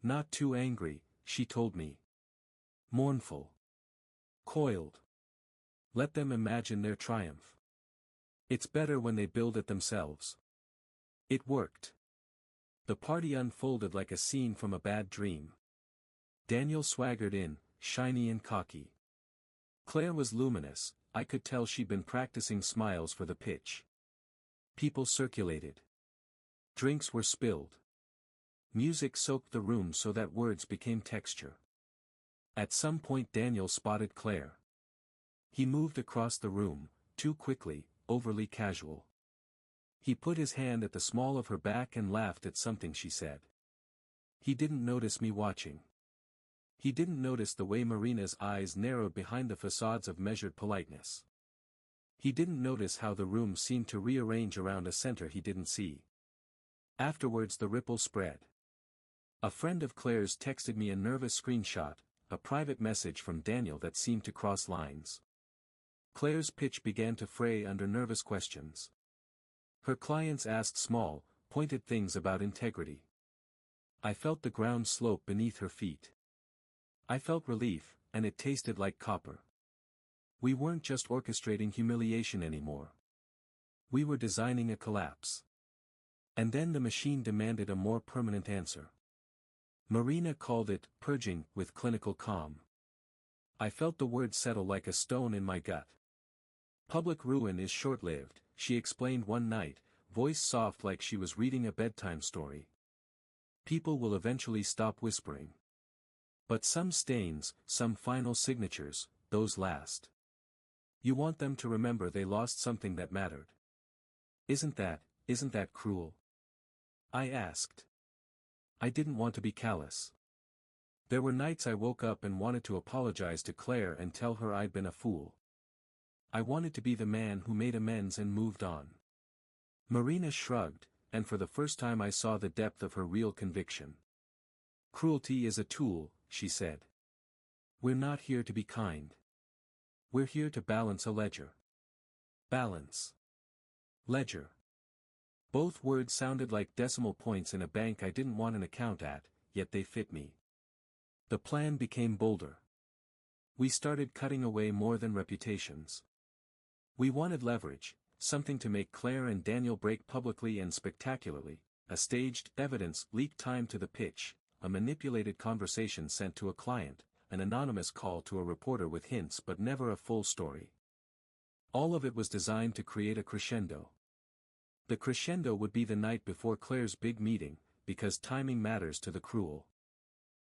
Not too angry, she told me. Mournful. Coiled. Let them imagine their triumph. It's better when they build it themselves. It worked. The party unfolded like a scene from a bad dream. Daniel swaggered in, shiny and cocky. Claire was luminous. I could tell she'd been practicing smiles for the pitch. People circulated. Drinks were spilled. Music soaked the room so that words became texture. At some point Daniel spotted Claire. He moved across the room, too quickly, overly casual. He put his hand at the small of her back and laughed at something she said. He didn't notice me watching. He didn't notice the way Marina's eyes narrowed behind the facades of measured politeness. He didn't notice how the room seemed to rearrange around a center he didn't see. Afterwards the ripple spread. A friend of Claire's texted me a nervous screenshot, a private message from Daniel that seemed to cross lines. Claire's pitch began to fray under nervous questions. Her clients asked small, pointed things about integrity. I felt the ground slope beneath her feet. I felt relief, and it tasted like copper. We weren't just orchestrating humiliation anymore. We were designing a collapse. And then the machine demanded a more permanent answer. Marina called it purging with clinical calm. I felt the word settle like a stone in my gut. Public ruin is short-lived, she explained one night, voice soft like she was reading a bedtime story. People will eventually stop whispering. But some stains, some final signatures, those last. You want them to remember they lost something that mattered. Isn't that cruel? I asked. I didn't want to be callous. There were nights I woke up and wanted to apologize to Claire and tell her I'd been a fool. I wanted to be the man who made amends and moved on. Marina shrugged, and for the first time I saw the depth of her real conviction. Cruelty is a tool, she said. We're not here to be kind. We're here to balance a ledger. Balance. Ledger. Both words sounded like decimal points in a bank I didn't want an account at, yet they fit me. The plan became bolder. We started cutting away more than reputations. We wanted leverage, something to make Claire and Daniel break publicly and spectacularly, a staged evidence leaked time to the pitch, a manipulated conversation sent to a client, an anonymous call to a reporter with hints but never a full story. All of it was designed to create a crescendo. The crescendo would be the night before Claire's big meeting, because timing matters to the cruel.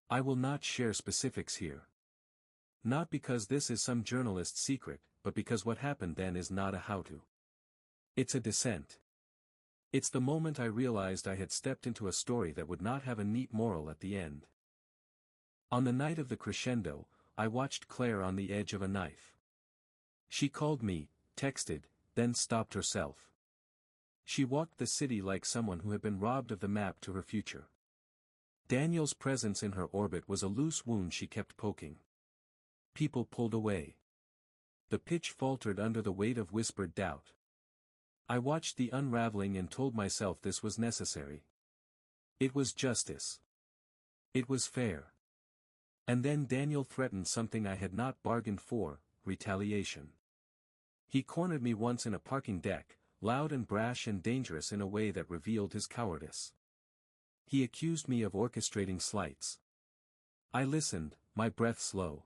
I will not share specifics here. Not because this is some journalist's secret, but because what happened then is not a how-to. It's a descent. It's the moment I realized I had stepped into a story that would not have a neat moral at the end. On the night of the crescendo, I watched Claire on the edge of a knife. She called me, texted, then stopped herself. She walked the city like someone who had been robbed of the map to her future. Daniel's presence in her orbit was a loose wound she kept poking. People pulled away. The pitch faltered under the weight of whispered doubt. I watched the unraveling and told myself this was necessary. It was justice. It was fair. And then Daniel threatened something I had not bargained for, retaliation. He cornered me once in a parking deck, loud and brash and dangerous in a way that revealed his cowardice. He accused me of orchestrating slights. I listened, my breath slow.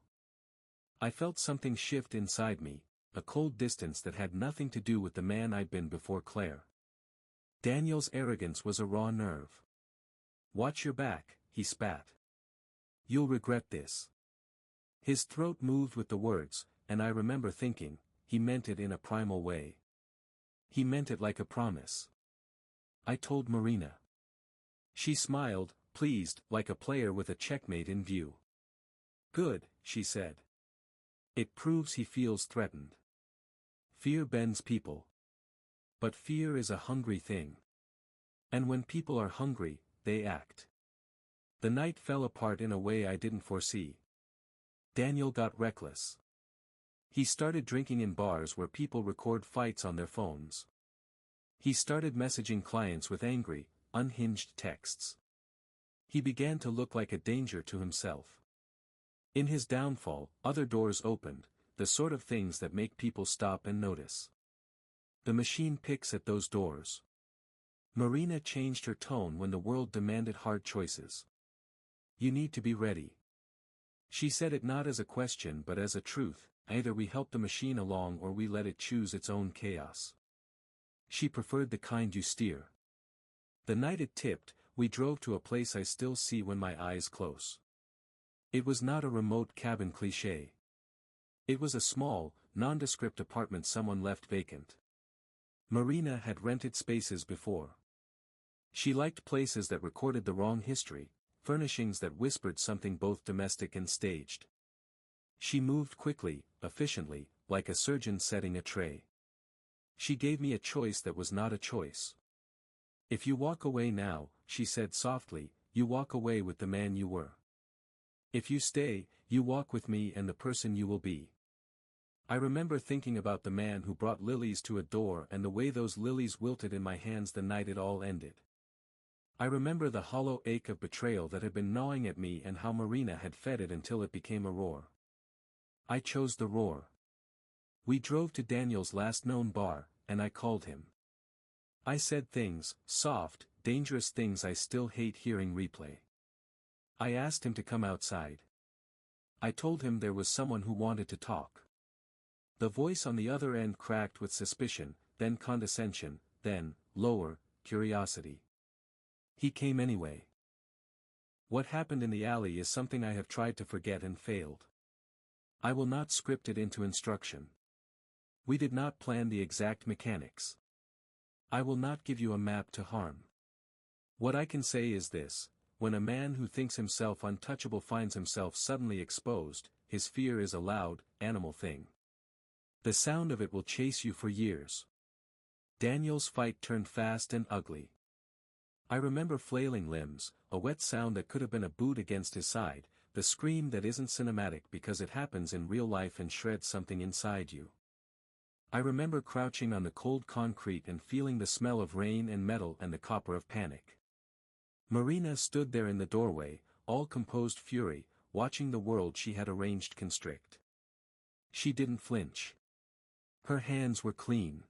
I felt something shift inside me, a cold distance that had nothing to do with the man I'd been before Claire. Daniel's arrogance was a raw nerve. Watch your back, he spat. You'll regret this. His throat moved with the words, and I remember thinking, he meant it in a primal way. He meant it like a promise. I told Marina. She smiled, pleased, like a player with a checkmate in view. Good, she said. It proves he feels threatened. Fear bends people. But fear is a hungry thing. And when people are hungry, they act. The night fell apart in a way I didn't foresee. Daniel got reckless. He started drinking in bars where people record fights on their phones. He started messaging clients with angry, unhinged texts. He began to look like a danger to himself. In his downfall, other doors opened, the sort of things that make people stop and notice. The machine picks at those doors. Marina changed her tone when the world demanded hard choices. You need to be ready. She said it not as a question but as a truth, either we help the machine along or we let it choose its own chaos. She preferred the kind you steer. The night it tipped, we drove to a place I still see when my eyes close. It was not a remote cabin cliché. It was a small, nondescript apartment someone left vacant. Marina had rented spaces before. She liked places that recorded the wrong history, furnishings that whispered something both domestic and staged. She moved quickly, efficiently, like a surgeon setting a tray. She gave me a choice that was not a choice. If you walk away now, she said softly, you walk away with the man you were. If you stay, you walk with me and the person you will be. I remember thinking about the man who brought lilies to a door and the way those lilies wilted in my hands the night it all ended. I remember the hollow ache of betrayal that had been gnawing at me and how Marina had fed it until it became a roar. I chose the roar. We drove to Daniel's last known bar, and I called him. I said things, soft, dangerous things I still hate hearing replay. I asked him to come outside. I told him there was someone who wanted to talk. The voice on the other end cracked with suspicion, then condescension, then, lower, curiosity. He came anyway. What happened in the alley is something I have tried to forget and failed. I will not script it into instruction. We did not plan the exact mechanics. I will not give you a map to harm. What I can say is this, when a man who thinks himself untouchable finds himself suddenly exposed, his fear is a loud, animal thing. The sound of it will chase you for years. Daniel's fight turned fast and ugly. I remember flailing limbs, a wet sound that could have been a boot against his side, the scream that isn't cinematic because it happens in real life and shreds something inside you. I remember crouching on the cold concrete and feeling the smell of rain and metal and the copper of panic. Marina stood there in the doorway, all composed fury, watching the world she had arranged constrict. She didn't flinch. Her hands were clean.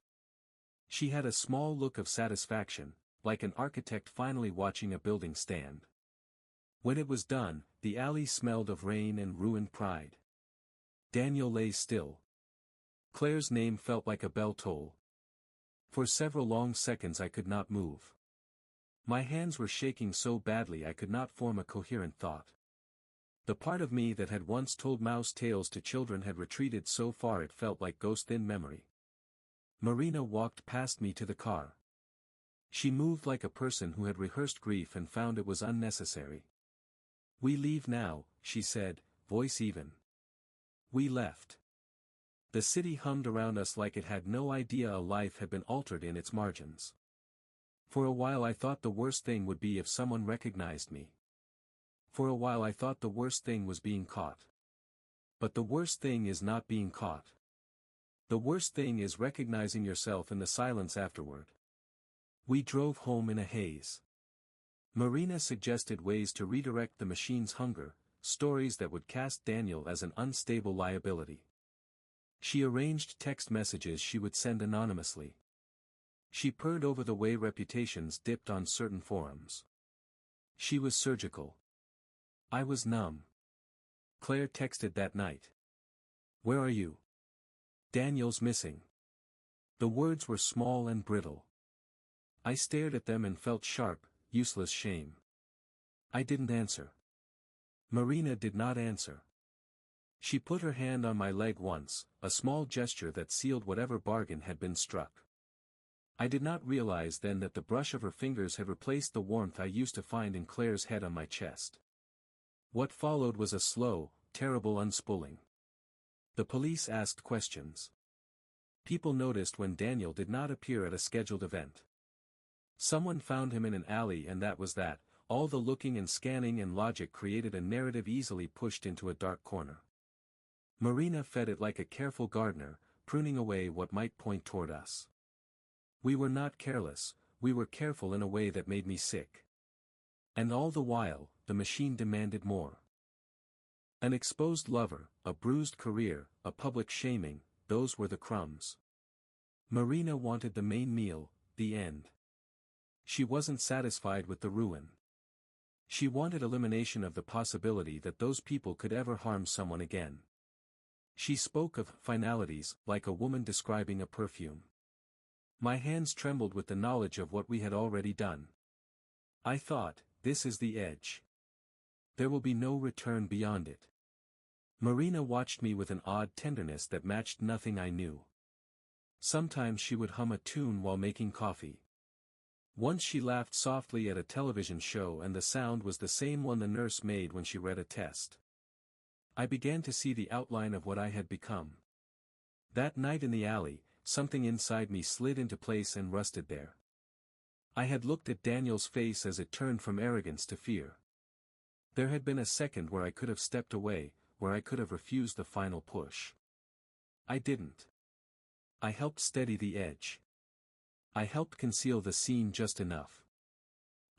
She had a small look of satisfaction, like an architect finally watching a building stand. When it was done, the alley smelled of rain and ruined pride. Daniel lay still. Claire's name felt like a bell toll. For several long seconds I could not move. My hands were shaking so badly I could not form a coherent thought. The part of me that had once told mouse tales to children had retreated so far it felt like ghost-thin memory. Marina walked past me to the car. She moved like a person who had rehearsed grief and found it was unnecessary. We leave now, she said, voice even. We left. The city hummed around us like it had no idea a life had been altered in its margins. For a while I thought the worst thing would be if someone recognized me. For a while I thought the worst thing was being caught. But the worst thing is not being caught. The worst thing is recognizing yourself in the silence afterward. We drove home in a haze. Marina suggested ways to redirect the machine's hunger, stories that would cast Daniel as an unstable liability. She arranged text messages she would send anonymously. She purred over the way reputations dipped on certain forums. She was surgical. I was numb. Claire texted that night. Where are you? Daniel's missing. The words were small and brittle. I stared at them and felt sharp, useless shame. I didn't answer. Marina did not answer. She put her hand on my leg once, a small gesture that sealed whatever bargain had been struck. I did not realize then that the brush of her fingers had replaced the warmth I used to find in Claire's head on my chest. What followed was a slow, terrible unspooling. The police asked questions. People noticed when Daniel did not appear at a scheduled event. Someone found him in an alley and that was that. All the looking and scanning and logic created a narrative easily pushed into a dark corner. Marina fed it like a careful gardener, pruning away what might point toward us. We were not careless, we were careful in a way that made me sick. And all the while, the machine demanded more. An exposed lover, a bruised career, a public shaming, those were the crumbs. Marina wanted the main meal, the end. She wasn't satisfied with the ruin. She wanted elimination of the possibility that those people could ever harm someone again. She spoke of finalities like a woman describing a perfume. My hands trembled with the knowledge of what we had already done. I thought, this is the edge. There will be no return beyond it. Marina watched me with an odd tenderness that matched nothing I knew. Sometimes she would hum a tune while making coffee. Once she laughed softly at a television show and the sound was the same one the nurse made when she read a test. I began to see the outline of what I had become. That night in the alley, something inside me slid into place and rusted there. I had looked at Daniel's face as it turned from arrogance to fear. There had been a second where I could have stepped away, where I could have refused the final push. I didn't. I helped steady the edge. I helped conceal the scene just enough.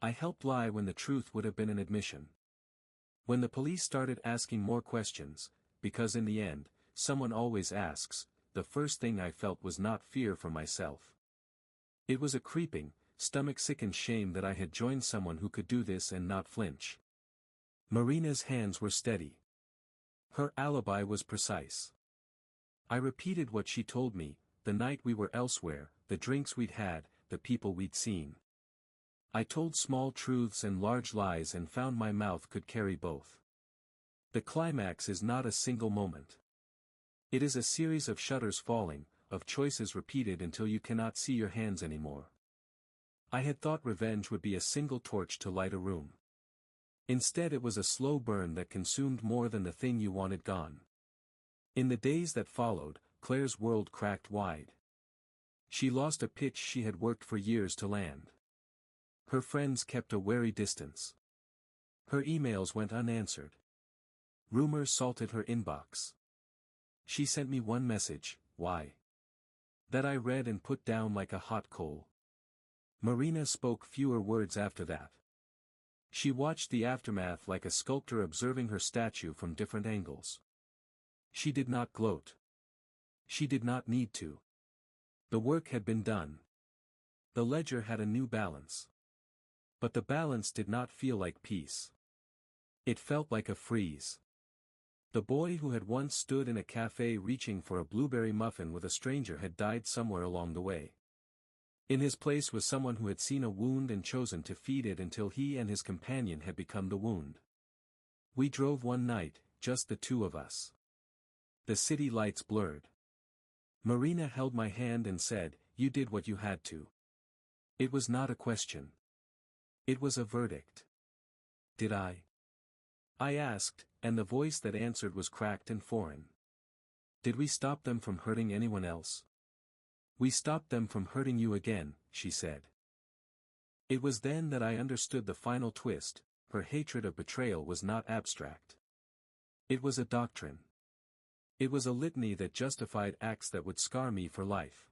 I helped lie when the truth would have been an admission. When the police started asking more questions, because in the end, someone always asks, the first thing I felt was not fear for myself. It was a creeping, stomach-sickened shame that I had joined someone who could do this and not flinch. Marina's hands were steady. Her alibi was precise. I repeated what she told me, the night we were elsewhere, the drinks we'd had, the people we'd seen. I told small truths and large lies and found my mouth could carry both. The climax is not a single moment. It is a series of shutters falling, of choices repeated until you cannot see your hands anymore. I had thought revenge would be a single torch to light a room. Instead it was a slow burn that consumed more than the thing you wanted gone. In the days that followed, Claire's world cracked wide. She lost a pitch she had worked for years to land. Her friends kept a wary distance. Her emails went unanswered. Rumors salted her inbox. She sent me one message, why? That I read and put down like a hot coal. Marina spoke fewer words after that. She watched the aftermath like a sculptor observing her statue from different angles. She did not gloat. She did not need to. The work had been done. The ledger had a new balance. But the balance did not feel like peace. It felt like a freeze. The boy who had once stood in a cafe reaching for a blueberry muffin with a stranger had died somewhere along the way. In his place was someone who had seen a wound and chosen to feed it until he and his companion had become the wound. We drove one night, just the two of us. The city lights blurred. Marina held my hand and said, "You did what you had to." It was not a question. It was a verdict. Did I? I asked, and the voice that answered was cracked and foreign. Did we stop them from hurting anyone else? We stopped them from hurting you again, she said. It was then that I understood the final twist. Her hatred of betrayal was not abstract. It was a doctrine. It was a litany that justified acts that would scar me for life.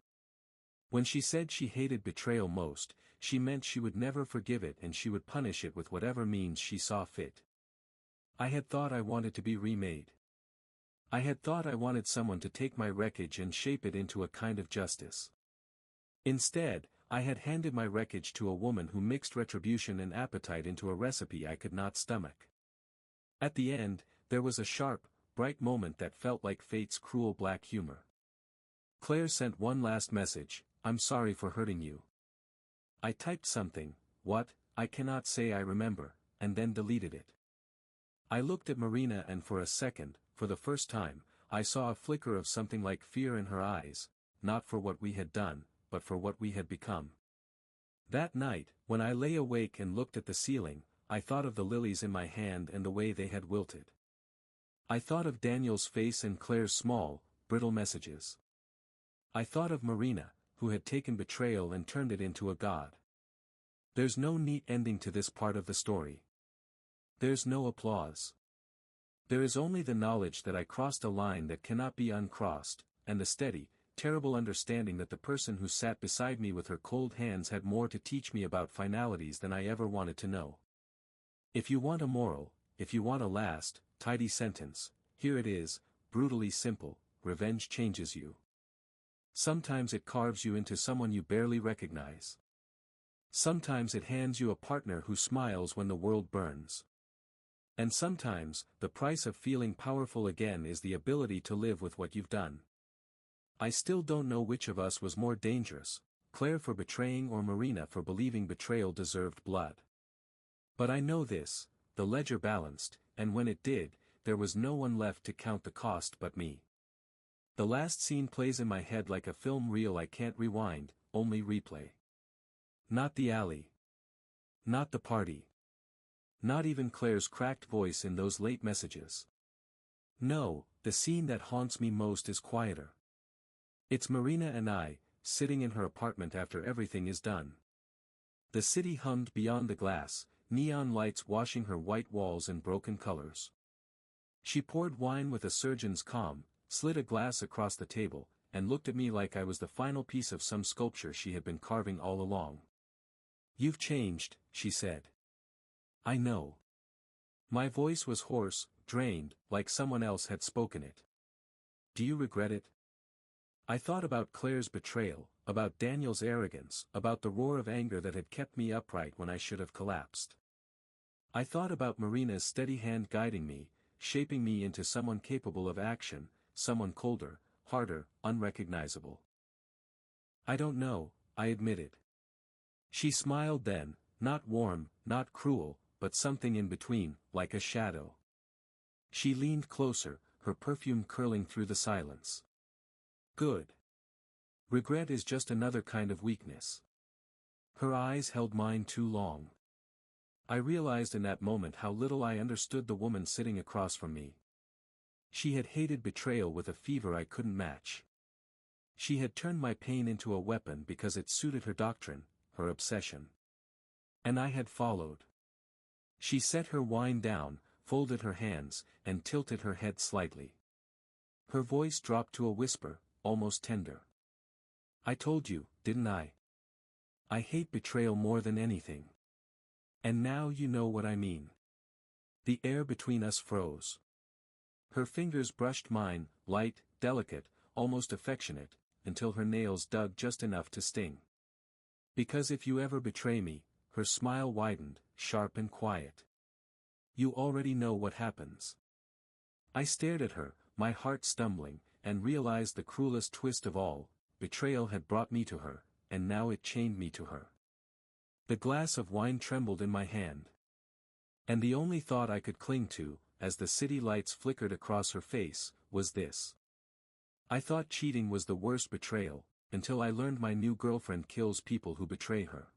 When she said she hated betrayal most, she meant she would never forgive it and she would punish it with whatever means she saw fit. I had thought I wanted to be remade. I had thought I wanted someone to take my wreckage and shape it into a kind of justice. Instead, I had handed my wreckage to a woman who mixed retribution and appetite into a recipe I could not stomach. At the end, there was a sharp, bright moment that felt like fate's cruel black humor. Claire sent one last message, "I'm sorry for hurting you." I typed something, what, I cannot say I remember, and then deleted it. I looked at Marina and for a second, for the first time, I saw a flicker of something like fear in her eyes, not for what we had done, but for what we had become. That night, when I lay awake and looked at the ceiling, I thought of the lilies in my hand and the way they had wilted. I thought of Daniel's face and Claire's small, brittle messages. I thought of Marina, who had taken betrayal and turned it into a god. There's no neat ending to this part of the story. There's no applause. There is only the knowledge that I crossed a line that cannot be uncrossed, and the steady, terrible understanding that the person who sat beside me with her cold hands had more to teach me about finalities than I ever wanted to know. If you want a moral, if you want a last, tidy sentence, here it is, brutally simple: revenge changes you. Sometimes it carves you into someone you barely recognize. Sometimes it hands you a partner who smiles when the world burns. And sometimes, the price of feeling powerful again is the ability to live with what you've done. I still don't know which of us was more dangerous, Claire for betraying or Marina for believing betrayal deserved blood. But I know this: the ledger balanced, and when it did, there was no one left to count the cost but me. The last scene plays in my head like a film reel I can't rewind, only replay. Not the alley. Not the party. Not even Claire's cracked voice in those late messages. No, the scene that haunts me most is quieter. It's Marina and I, sitting in her apartment after everything is done. The city hummed beyond the glass, neon lights washing her white walls in broken colors. She poured wine with a surgeon's calm, slid a glass across the table, and looked at me like I was the final piece of some sculpture she had been carving all along. "You've changed," she said. "I know." My voice was hoarse, drained, like someone else had spoken it. "Do you regret it?" I thought about Claire's betrayal, about Daniel's arrogance, about the roar of anger that had kept me upright when I should have collapsed. I thought about Marina's steady hand guiding me, shaping me into someone capable of action, someone colder, harder, unrecognizable. "I don't know," I admitted. She smiled then, not warm, not cruel, but something in between, like a shadow. She leaned closer, her perfume curling through the silence. "Good. Regret is just another kind of weakness." Her eyes held mine too long. I realized in that moment how little I understood the woman sitting across from me. She had hated betrayal with a fever I couldn't match. She had turned my pain into a weapon because it suited her doctrine, her obsession. And I had followed. She set her wine down, folded her hands, and tilted her head slightly. Her voice dropped to a whisper, almost tender. "I told you, didn't I? I hate betrayal more than anything. And now you know what I mean." The air between us froze. Her fingers brushed mine, light, delicate, almost affectionate, until her nails dug just enough to sting. "Because if you ever betray me," her smile widened, sharp and quiet, "you already know what happens." I stared at her, my heart stumbling, and realized the cruelest twist of all: betrayal had brought me to her, and now it chained me to her. The glass of wine trembled in my hand. And the only thought I could cling to, as the city lights flickered across her face, was this. I thought cheating was the worst betrayal, until I learned my new girlfriend kills people who betray her.